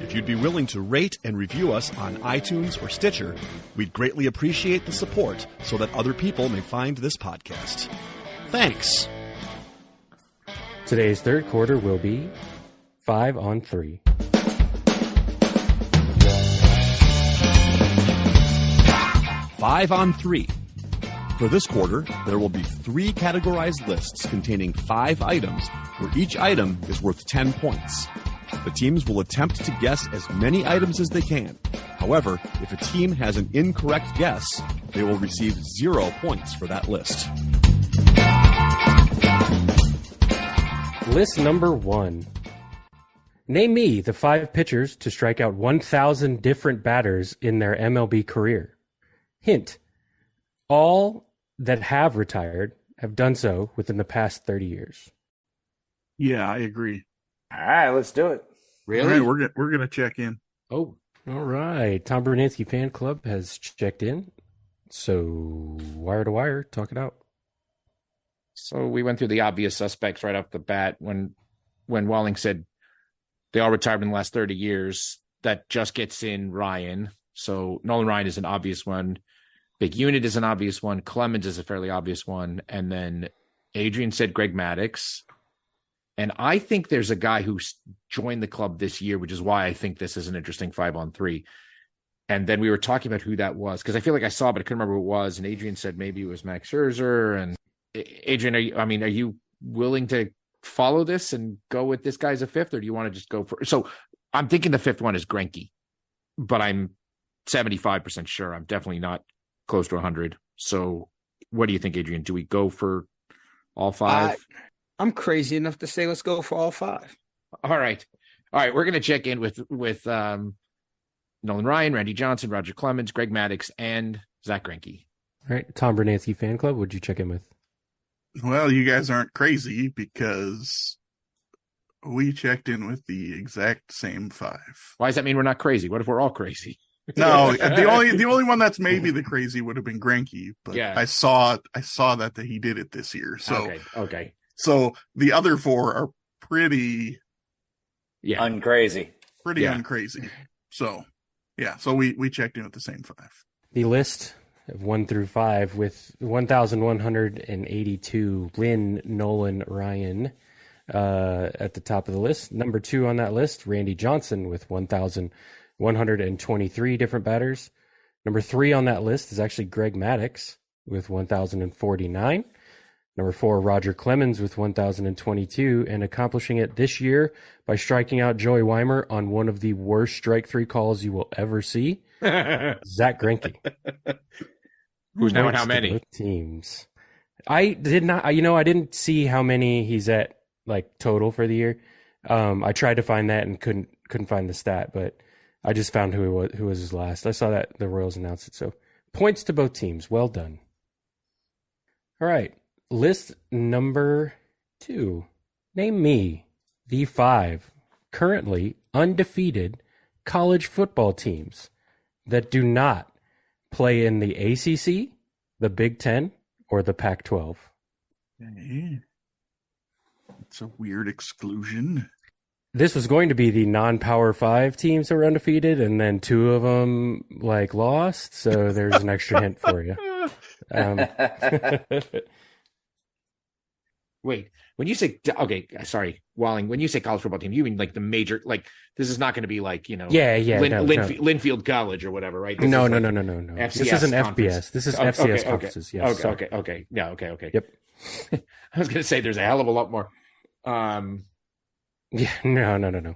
If you'd be willing to rate and review us on iTunes or Stitcher, we'd greatly appreciate the support so that other people may find this podcast. Thanks. Today's third quarter will be 5-on-3. Five on 3. For this quarter, there will be 3 categorized lists containing 5 items, where each item is worth 10 points. The teams will attempt to guess as many items as they can. However, if a team has an incorrect guess, they will receive 0 points for that list. List number 1. Name me the 5 pitchers to strike out 1,000 different batters in their MLB career. Hint, all that have retired have done so within the past 30 years. Yeah, I agree. All right, let's do it. Really? All right, we're gonna check in. Oh. All right. Tom Bernansky Fan Club has checked in. So, wire to wire, talk it out. So we went through the obvious suspects right off the bat when Walling said they all retired in the last 30 years. That just gets in Ryan. So Nolan Ryan is an obvious one. Big Unit is an obvious one. Clemens is a fairly obvious one. And then Adrian said Greg Maddux. And I think there's a guy who's joined the club this year, which is why I think this is an interesting 5-on-3. And then we were talking about who that was, because I feel like I saw, but I couldn't remember who it was. And Adrian said maybe it was Max Scherzer. And Adrian, are you willing to follow this and go with this guy as a 5th, or do you want to just go for? So I'm thinking the 5th one is Greinke, but I'm 75% sure. I'm definitely not close to 100. So what do you think, Adrian? Do we go for all 5? I'm crazy enough to say let's go for all 5. All right. We're going to check in with Nolan Ryan, Randy Johnson, Roger Clemens, Greg Maddux, and Zach Greinke. All right. Tom Bernansky Fan Club, what'd you check in with? Well, you guys aren't crazy because we checked in with the exact same 5. Why does that mean we're not crazy? What if we're all crazy? No, the only one that's maybe the crazy would have been Greinke, but yeah. I saw that he did it this year. So okay. So the other 4 are pretty uncrazy. Uncrazy. So yeah, so we checked in with the same 5. The list of 1 through 5 with 1,182 Lynn, Nolan, Ryan, at the top of the list. Number 2 on that list, Randy Johnson with 1,123 different batters. Number 3 on that list is actually Greg Maddux with 1,049. Number 4, Roger Clemens with 1,022, and accomplishing it this year by striking out Joey Weimer on one of the worst strike 3 calls you will ever see, Zach Greinke. Who's now at how many teams? I didn't see how many he's at like total for the year. I tried to find that and couldn't find the stat, but I just found who was his last. I saw that the Royals announced it, so points to both teams. Well done. All right, list number 2. Name me the 5 currently undefeated college football teams that do not play in the ACC, the Big Ten, or the Pac-12. Okay. It's a weird exclusion. This was going to be the non-Power 5 teams that were undefeated, and then 2 of them lost. So there's an extra hint for you. Wait, when you say sorry, Walling. When you say college football team, you mean like the major? Like this is not going to be like Linfield College or whatever, right? No. FCS This isn't conference. FBS. This is FCS conferences. Yes. Okay. Yeah. Okay. Yep. I was going to say there's a hell of a lot more. Yeah. No.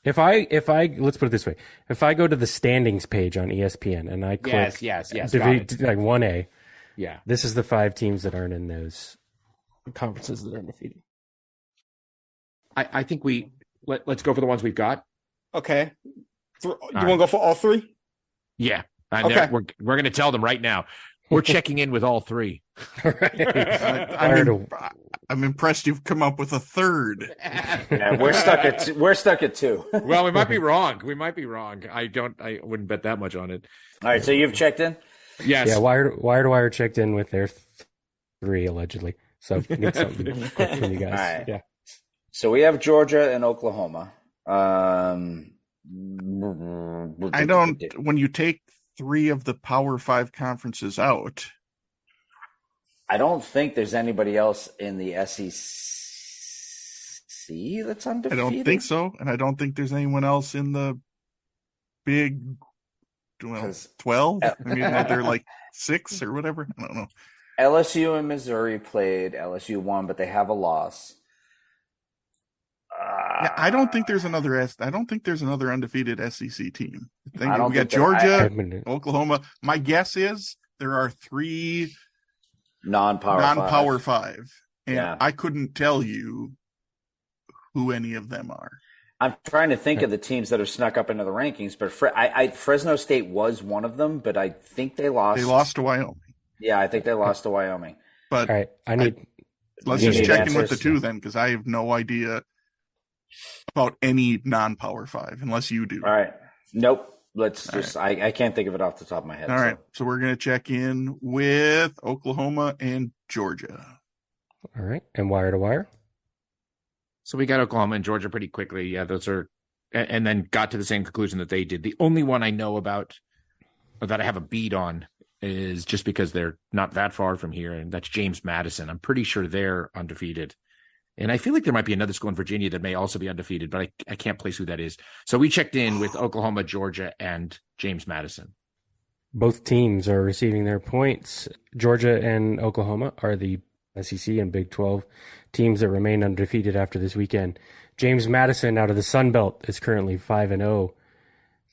If I let's put it this way: if I go to the standings page on ESPN and I click yes, like 1A, yeah, this is the 5 teams that aren't in those conferences that are undefeated. I think let's go for the ones we've got. Okay. You want to go for all 3? Yeah. Okay. We're going to tell them right now. We're checking in with all 3. I'm impressed you've come up with a third. Yeah, we're stuck at 2. Well, we might be wrong. I wouldn't bet that much on it. All right, so you've checked in? Yes. Yeah, Wire to Wire checked in with their 3 allegedly. So need something quick from you guys. All right. Yeah. So we have Georgia and Oklahoma. I don't. When you take 3 of the Power 5 conferences out, I don't think there's anybody else in the SEC that's undefeated. I don't think so, and I don't think there's anyone else in the Big 12. I mean, they're like 6 or whatever. I don't know. LSU and Missouri played. LSU won, but they have a loss. Yeah, I don't think there's another undefeated SEC team. We got think Georgia, Oklahoma. My guess is there are 3 non-power 5, and yeah. I couldn't tell you who any of them are. I'm trying to think of the teams that have snuck up into the rankings, but Fresno State was one of them, but I think they lost. They lost to Wyoming. Yeah, I think they lost to Wyoming. But all right, let's just check in with the 2 then, because I have no idea about any non-Power 5, unless you do. All right. Nope. I can't think of it off the top of my head. All right. So we're going to check in with Oklahoma and Georgia. All right. And Wire to Wire? So we got Oklahoma and Georgia pretty quickly. Yeah, those are, and then got to the same conclusion that they did. The only one I know about, or that I have a beat on, is just because they're not that far from here, and that's James Madison. I'm pretty sure they're undefeated. And I feel like there might be another school in Virginia that may also be undefeated, but I can't place who that is. So we checked in with Oklahoma, Georgia, and James Madison. Both teams are receiving their points. Georgia and Oklahoma are the SEC and Big 12 teams that remain undefeated after this weekend. James Madison out of the Sun Belt is currently 5-0.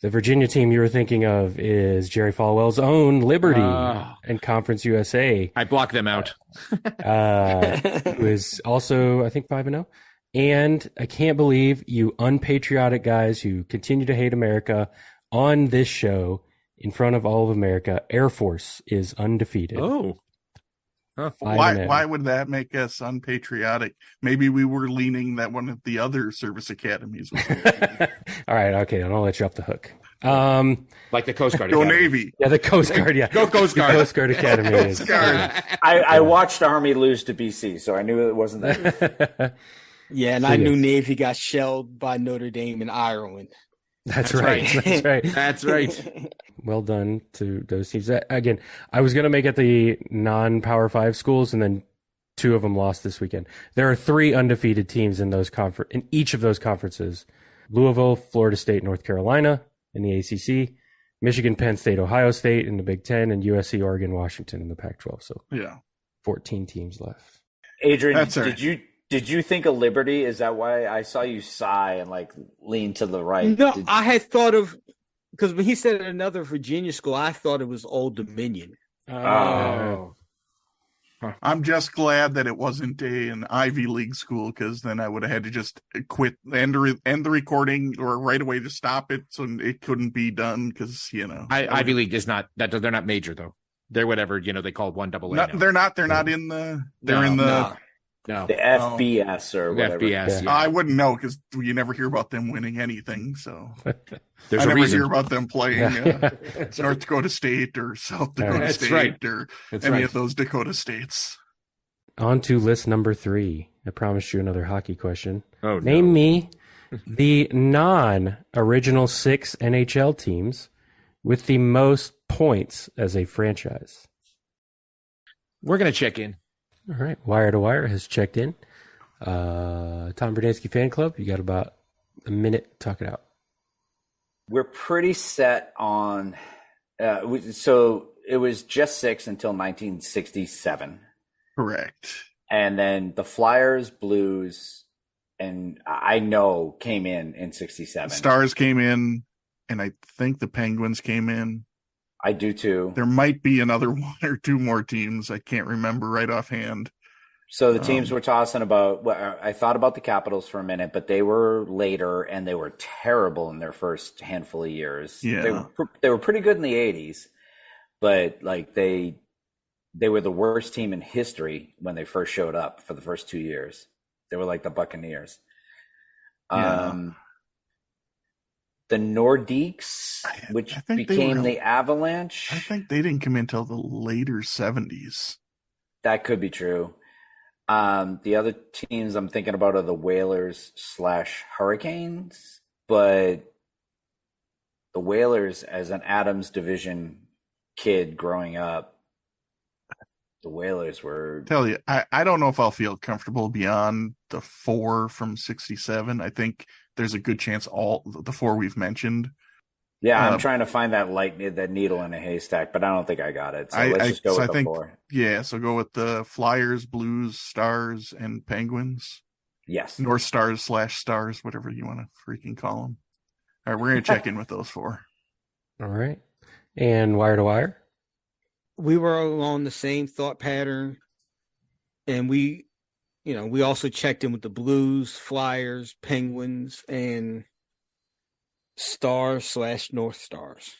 The Virginia team you were thinking of is Jerry Falwell's own Liberty and Conference USA. I blocked them out. Who is also, I think, 5-0. And I can't believe you unpatriotic guys who continue to hate America on this show in front of all of America. Air Force is undefeated. Oh. Huh. Why would that make us unpatriotic? Maybe we were leaning that one of the other service academies was. All right, okay, I'll let you off the hook. Like the Coast Guard. Go Academy. Navy. Yeah, the Coast Guard. Yeah, Go Coast Guard. The Coast Guard Academy. Coast Guard. I watched Army lose to BC, so I knew it wasn't that. Yeah, and I knew Navy got shelled by Notre Dame in Ireland. That's right. That's right. That's right. Well done to those teams. Again, I was going to make it the non-Power 5 schools and then 2 of them lost this weekend. There are 3 undefeated teams in in each of those conferences: Louisville, Florida State, North Carolina in the ACC, Michigan, Penn State, Ohio State in the Big Ten, and USC, Oregon, Washington in the Pac-12. So 14 teams left. Adrian, did you think of Liberty? Is that why I saw you sigh and like lean to the right? No, I had thought of, because when he said another Virginia school, I thought it was Old Dominion. Oh. I'm just glad that it wasn't an Ivy League school, because then I would have had to just quit, end the recording, or right away to stop it, so it couldn't be done. Because Ivy League is not that. They're not major though. They're whatever they call 1AA. They're not. They're not in the. They're in the. No. The FBS or whatever. FBS. Yeah. I wouldn't know, because you never hear about them winning anything. So There's I a never reason. hear about them playing North Dakota State or South Dakota That's State right. or That's any right. of those Dakota states. On to list number 3. I promised you another hockey question. Oh, no. Name me the non-original 6 NHL teams with the most points as a franchise. We're gonna check in. All right. Wire to Wire has checked in. Tom Berdansky Fan Club, you got about a minute. Talk it out. We're pretty set on. So it was just 6 until 1967. Correct. And then the Flyers, Blues, and I know came in 67. Stars came in, and I think the Penguins came in. I do too. There might be another 1 or 2 more teams. I can't remember right offhand. So the teams we're tossing about, I thought about the Capitals for a minute, but they were later and they were terrible in their first handful of years. Yeah. They were pretty good in the 80s, but like they were the worst team in history when they first showed up for the first 2 years. They were like the Buccaneers. Yeah. The Nordiques, which I think became the Avalanche. I think they didn't come in until the later 70s. That could be true. The other teams I'm thinking about are the Whalers / Hurricanes, but the Whalers, as an Adams Division kid growing up, the Whalers were. Tell you, I don't know if I'll feel comfortable beyond the 4 from 67. I think there's a good chance all the 4 we've mentioned. Yeah, I'm trying to find that needle in a haystack, but I don't think I got it. So let's just go with the 4. Yeah, so go with the Flyers, Blues, Stars, and Penguins. Yes. North Stars / Stars, whatever you want to freaking call them. All right, we're going to check in with those 4. All right. And Wire to Wire? We were along the same thought pattern, and we also checked in with the Blues, Flyers, Penguins, and Stars / North Stars.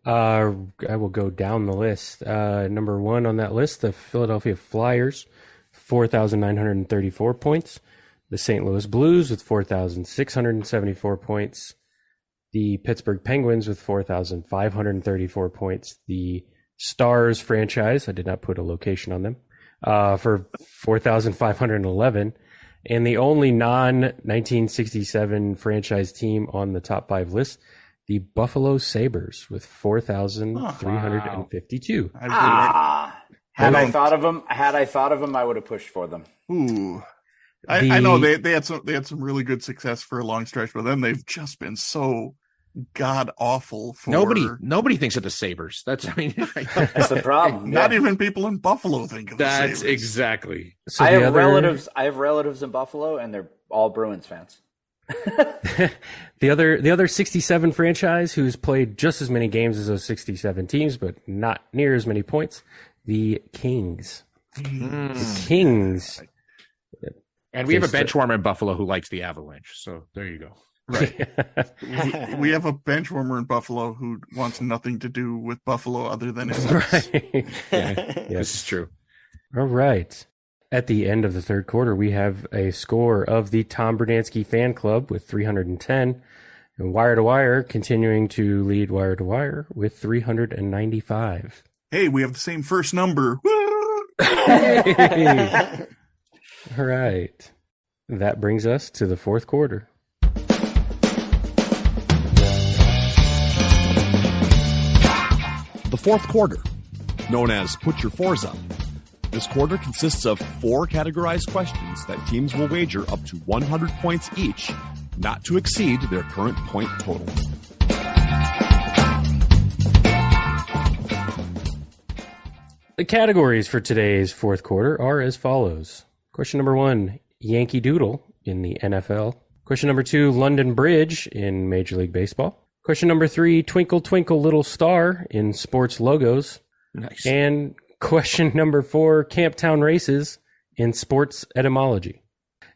I will go down the list. Number 1 on that list, the Philadelphia Flyers, 4,934 points. The St. Louis Blues with 4,674 points. The Pittsburgh Penguins with 4,534 points. The Stars franchise, I did not put a location on them, for 4,511. And the only non-1967 franchise team on the top 5 list, the Buffalo Sabres with 4,352. Had I thought of them, I would have pushed for them. Ooh. I know they had some really good success for a long stretch, but then they've just been so god awful for nobody thinks of the Sabres. That's the problem. Not even people in Buffalo think of the Sabres. That's exactly. So I have relatives in Buffalo, and they're all Bruins fans. The other 67 franchise who's played just as many games as those 67 teams, but not near as many points, the Kings. The Kings. And we have a bench warmer in Buffalo who likes the Avalanche. So there you go. Right. we have a bench warmer in Buffalo who wants nothing to do with Buffalo other than his house. Right. Yes. This is true. All right. At the end of the third quarter, we have a score of the Tom Berdansky Fan Club with 310, and Wire to Wire continuing to lead Wire to Wire with 395. Hey, we have the same first number. Woo! Hey! All right. That brings us to the fourth quarter. The fourth quarter, known as Put Your Fours Up, This quarter consists of 4 categorized questions that teams will wager up to 100 points each, not to exceed their current point total. The categories for today's fourth quarter are as follows. Question number 1, Yankee Doodle in the NFL. Question number 2, London Bridge in Major League Baseball. Question number 3, Twinkle Twinkle Little Star in sports logos. Nice. And question number 4, Camptown Races in sports etymology.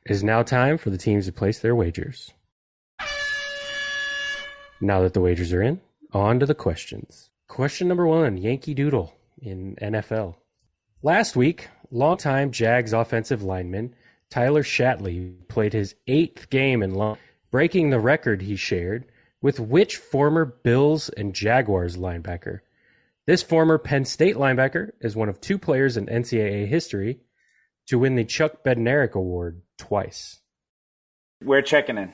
It is now time for the teams to place their wagers. Now that the wagers are in, on to the questions. Question number 1, Yankee Doodle in NFL. Last week, longtime Jags offensive lineman Tyler Shatley played his 8th game in London, breaking the record he shared with which former Bills and Jaguars linebacker? This former Penn State linebacker is one of 2 players in NCAA history to win the Chuck Bednarik Award twice. We're checking in.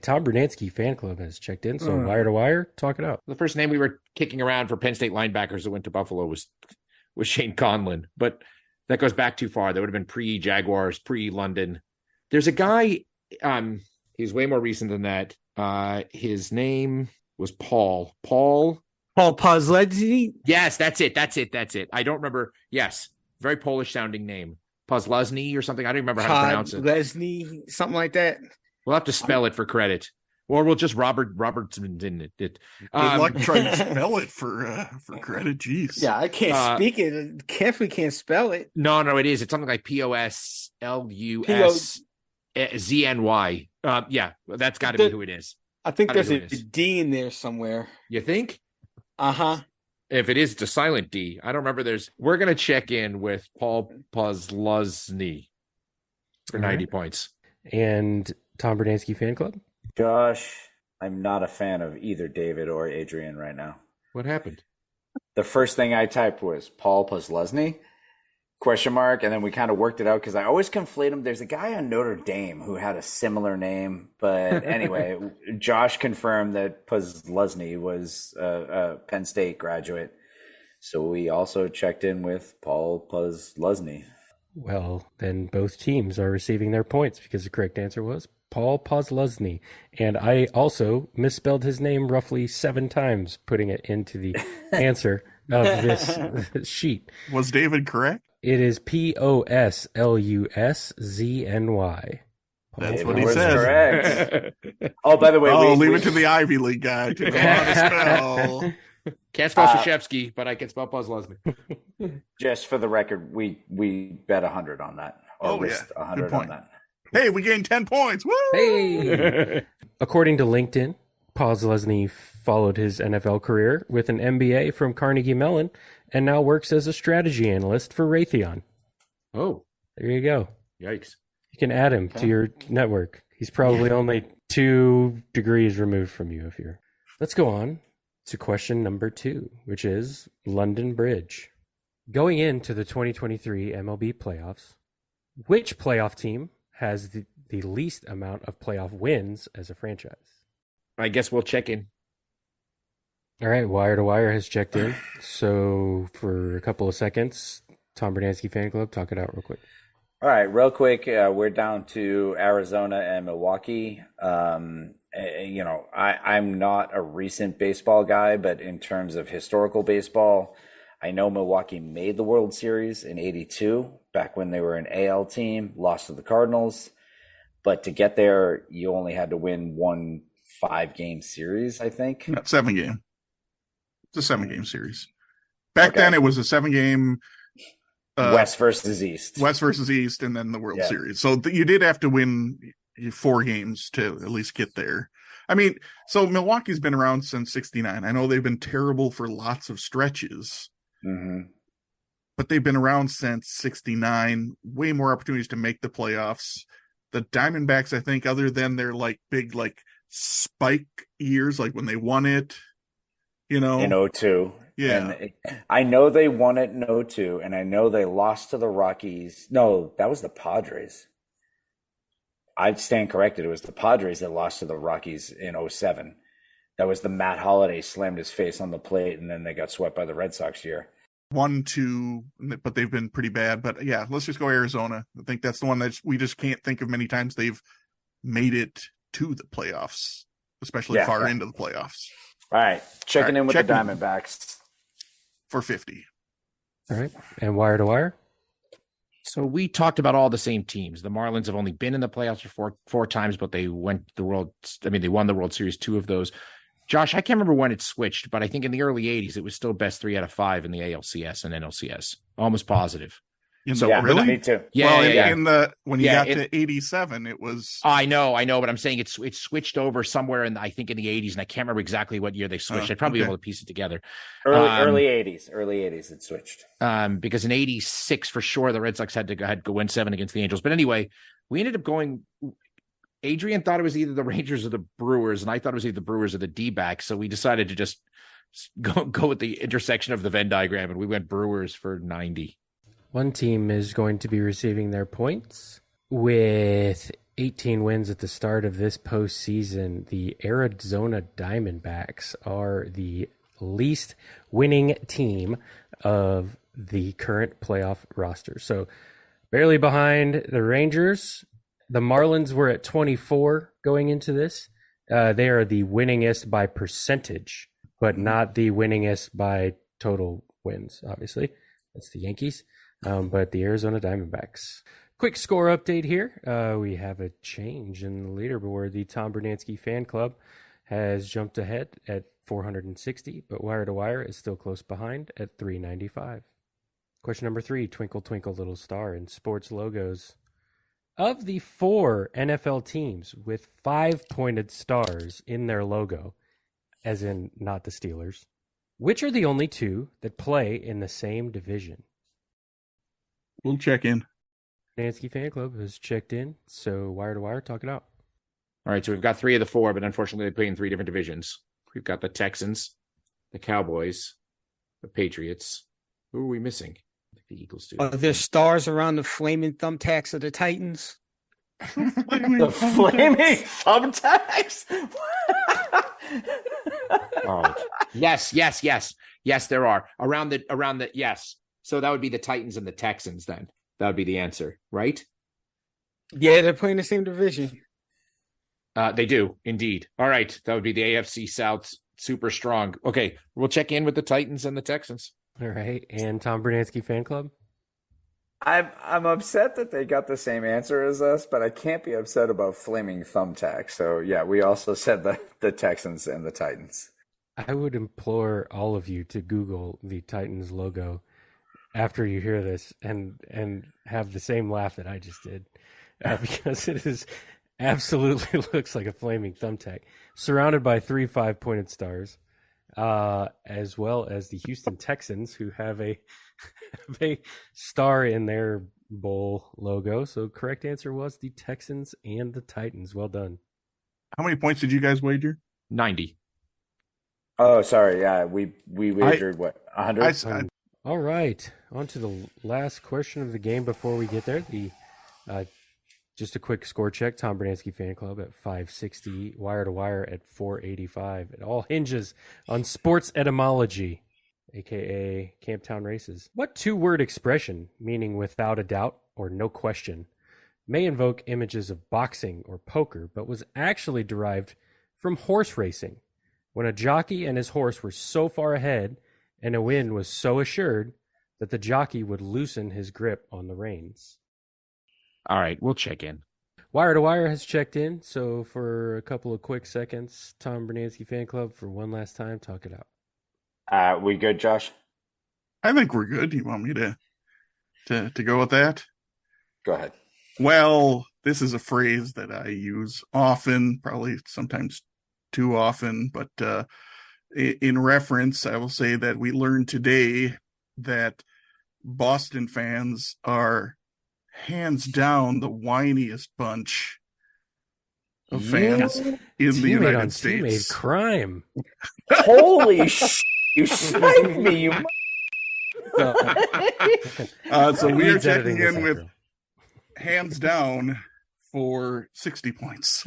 Tom Brunansky fan club has checked in, so wire to wire, talk it out. The first name we were kicking around for Penn State linebackers that went to Buffalo was Shane Conlon, but that goes back too far. That would have been pre-Jaguars, pre-London. There's a guy, he's way more recent than that. His name was Paul Posledny? Yes, that's it. I don't remember. Yes, very Polish sounding name. Pozlazny or something. I don't remember how to pronounce it. Lesney, something like that. We'll have to spell it for credit. Or we'll just Robertson didn't it. Good luck trying to spell it for credit. Jeez. Yeah, I can't speak it. Definitely can't spell it. No, it is. It's something like Posluszny. Yeah, that's got to be who it is. I think there's a D in there somewhere. You think? Uh-huh. If it is, it's a silent D. I don't remember. We're going to check in with Paul Pozlazny for 90 points. And Tom Brunansky fan club? Josh, I'm not a fan of either David or Adrian right now. What happened? The first thing I typed was Paul Posledny, ? And then we kind of worked it out because I always conflate him. There's a guy on Notre Dame who had a similar name. But anyway, Josh confirmed that Posledny was a Penn State graduate. So we also checked in with Paul Posledny. Well, then both teams are receiving their points because the correct answer was Paul Posledny. And I also misspelled his name roughly 7 times, putting it into the answer of this sheet. Was David correct? It is Poslusny. That's what he was says. Correct. Oh, by the way, leave it to the Ivy League guy to know how to spell. Can't spell Krzyzewski, but I can spell Posledny. Just for the record, we bet 100 on that. Or risked 100 on that. Hey, we gained 10 points. Woo! Hey! According to LinkedIn, Posledny followed his NFL career with an MBA from Carnegie Mellon and now works as a strategy analyst for Raytheon. Oh. There you go. Yikes. You can add him to your network. He's probably only 2 degrees removed from you if you're... Let's go on to question number 2, which is London Bridge. Going into the 2023 MLB playoffs, which playoff team has the least amount of playoff wins as a franchise? I guess we'll check in. All right, Wire to Wire has checked in. So for a couple of seconds, Tom Brunansky fan club, talk it out real quick. All right, real quick, we're down to Arizona and Milwaukee. I'm not a recent baseball guy, but in terms of historical baseball, I know Milwaukee made the World Series in '82, back when they were an AL team, lost to the Cardinals. But to get there, you only had to win one 5-game series, I think. Not 7-game. It's a 7-game series. Back then, it was a 7-game. West versus East. West versus East, and then the World Series. So you did have to win 4 games to at least get there. I mean, so Milwaukee's been around since '69. I know they've been terrible for lots of stretches. Mm-hmm. But they've been around since '69. Way more opportunities to make the playoffs. The Diamondbacks, I think, other than their big spike years, like when they won it, in '02. Yeah. And I know they won it in '02, and I know they lost to the Rockies. No, that was the Padres. I stand corrected. It was the Padres that lost to the Rockies in '07. That was the Matt Holliday slammed his face on the plate, and then they got swept by the Red Sox year. 1-2, but they've been pretty bad. But yeah, let's just go Arizona. I think that's the one that we just can't think of many times they've made it to the playoffs, especially far into the playoffs. All right. Checking in with the Diamondbacks. For 50. All right. And wire to wire? So we talked about all the same teams. The Marlins have only been in the playoffs for four times, but they won the World Series 2 of those. Josh, I can't remember when it switched, but I think in the early 80s, it was still best 3 out of 5 in the ALCS and NLCS. Almost positive. Really? Me too. Yeah. When you got to 87, it was. I know, but I'm saying it switched over somewhere I think in the 80s, and I can't remember exactly what year they switched. I'd probably be able to piece it together. Early 80s it switched. Because in 86 for sure, the Red Sox had to go win 7 against the Angels. But anyway, we ended up going. Adrian thought it was either the Rangers or the Brewers, and I thought it was either the Brewers or the D-backs. So we decided to just go with the intersection of the Venn diagram, and we went Brewers for 90. One team is going to be receiving their points with 18 wins at the start of this postseason. The Arizona Diamondbacks are the least winning team of the current playoff roster. So barely behind the Rangers. The Marlins were at 24 going into this. They are the winningest by percentage, but not the winningest by total wins, obviously. That's the Yankees. But the Arizona Diamondbacks. Quick score update here. We have a change in the leaderboard. The Tom Bernansky fan club has jumped ahead at 460, but Wire to Wire is still close behind at 395. Question number 3, Twinkle Twinkle Little Star in sports logos. Of the 4 NFL teams with 5 pointed stars in their logo, as in not the Steelers, which are the only 2 that play in the same division? We'll check in. Bernansky fan club has checked in, so Wire to Wire, talk it out. All right, so we've got 3 of the 4, but unfortunately they play in 3 different divisions. We've got the Texans, the Cowboys, the Patriots. Who are we missing? The Eagles too. Are there stars around the flaming thumbtacks of the Titans? The flaming thumbtacks? Oh, yes, there are around the yes. So that would be the Titans and the Texans. Then that would be the answer, right? Yeah, they're playing the same division. They do indeed. All right, that would be the AFC South, super strong. Okay, we'll check in with the Titans and the Texans. All right, and Tom Bernansky fan club. I'm upset that they got the same answer as us, but I can't be upset about flaming thumbtacks. So yeah, we also said the Texans and the Titans. I would implore all of you to Google the Titans logo after you hear this and have the same laugh that I just did, because it is absolutely looks like a flaming thumbtack surrounded by 3 5-pointed stars, as well as the Houston Texans, who have a star in their bowl logo. So correct answer was the Texans and the Titans. Well done. How many points did you guys wager? 90. Oh, sorry. Yeah, we wagered 100? All right, on to the last question of the game before we get there. Just a quick score check. Tom Bernansky fan club at 560, Wire to Wire at 485. It all hinges on sports etymology, aka Camptown races. What 2-word expression, meaning without a doubt or no question, may invoke images of boxing or poker, but was actually derived from horse racing, when a jockey and his horse were so far ahead and a win was so assured that the jockey would loosen his grip on the reins? All right, we'll check in. Wire to Wire has checked in, so for a couple of quick seconds, Tom Bernansky fan club, for one last time, talk it out. We good, Josh? I think we're good. You want me to go with that? Go ahead. Well, this is a phrase that I use often, probably sometimes too often, but in reference, I will say that we learned today that Boston fans are hands down the whiniest bunch of fans in the United States. Teammate crime. Holy you sniped me, you so we are checking in with hands down for 60 points.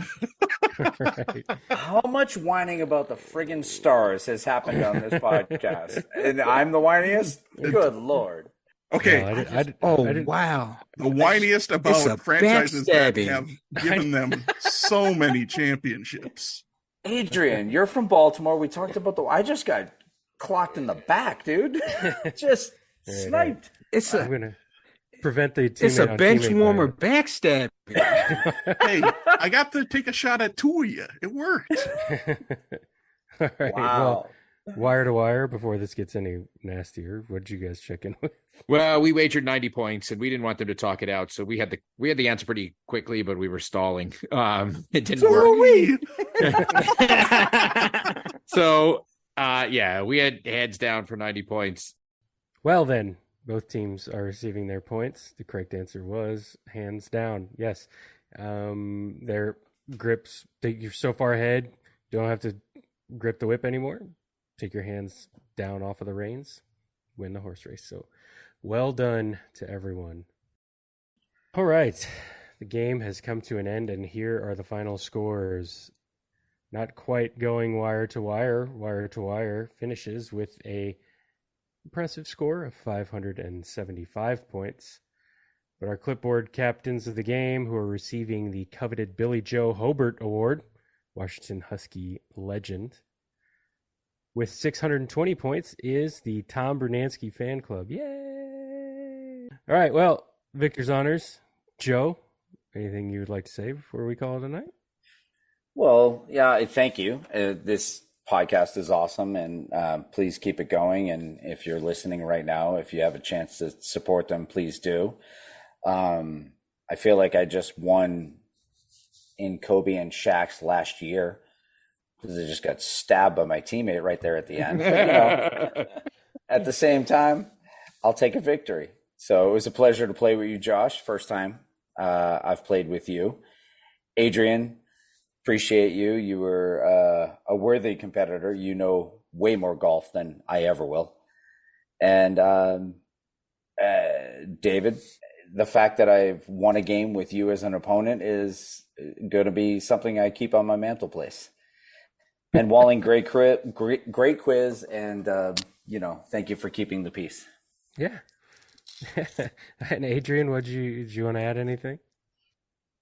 Right. How much whining about the friggin' Stars has happened on this podcast? And I'm the whiniest? Good Lord. Okay. No, I didn't. Wow. The whiniest It's a about franchises that backstabbing. have given them so many championships. Adrian, you're from Baltimore. We talked about I just got clocked in the back, dude. Just sniped. It's I'm a gonna prevent the teammate it's a on bench teammate warmer bias. backstab. Hey, I got to take a shot at 2 of you. It worked. All right. Wow. Well, wire to wire before this gets any nastier. What did you guys check in with? Well, we wagered 90 points, and we didn't want them to talk it out, so we had the answer pretty quickly, but we were stalling. It didn't So work. are we. So, we had heads down for 90 points. Well, then, both teams are receiving their points. The correct answer was hands down. Yes. Their grips, you're so far ahead, you don't have to grip the whip anymore. Take your hands down off of the reins, win the horse race. So, well done to everyone. All right. The game has come to an end, and here are the final scores. Not quite going wire to wire. Wire to wire finishes with a impressive score of 575 points. But our clipboard captains of the game, who are receiving the coveted Billy Joe Hobart Award, Washington Husky legend, with 620 points is the Tom Bernansky Fan Club. Yay! All right, well, Victor's honors. Joe, anything you would like to say before we call it a night? Well, yeah, thank you. This podcast is awesome, and please keep it going. And if you're listening right now, if you have a chance to support them, please do. I feel like I just won in Kobe and Shaq's last year because I just got stabbed by my teammate right there at the end. But, at the same time, I'll take a victory. So it was a pleasure to play with you, Josh. First time I've played with you. Adrian, appreciate you. You were a worthy competitor. You know way more golf than I ever will. And David, the fact that I've won a game with you as an opponent is going to be something I keep on my mantelpiece. And Walling, great quiz, and thank you for keeping the peace. Yeah. And Adrian, did you want to add anything?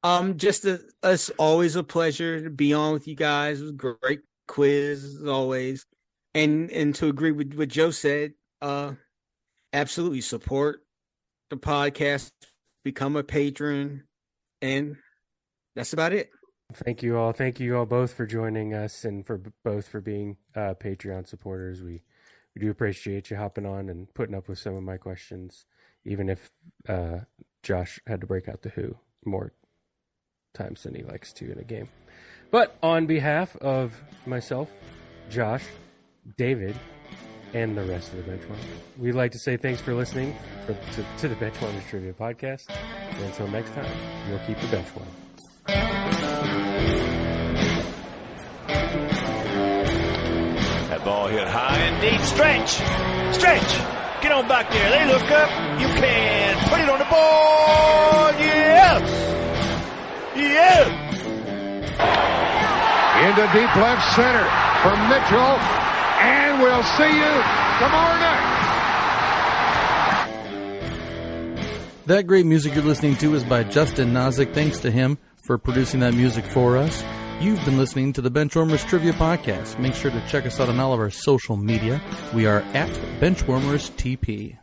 It's always a pleasure to be on with you guys. It was a great quiz as always. And to agree with what Joe said, absolutely support the podcast, become a patron, and that's about it. Thank you all. Thank you all both for joining us and for being Patreon supporters. We do appreciate you hopping on and putting up with some of my questions, even if Josh had to break out the Who more times than he likes to in a game. But on behalf of myself, Josh, David, and the rest of the Benchwarmers, we'd like to say thanks for listening to the Benchwarmers Trivia Podcast. And until next time, we'll keep the bench warm. That ball hit high and deep. Stretch! Get on back there. They look up. You can put it on the board. Yes! Into deep left center for Mitchell. And we'll see you tomorrow night. That great music you're listening to is by Justin Nozick. Thanks to him for producing that music for us. You've been listening to the Benchwarmers Trivia Podcast. Make sure to check us out on all of our social media. We are at Benchwarmers TP.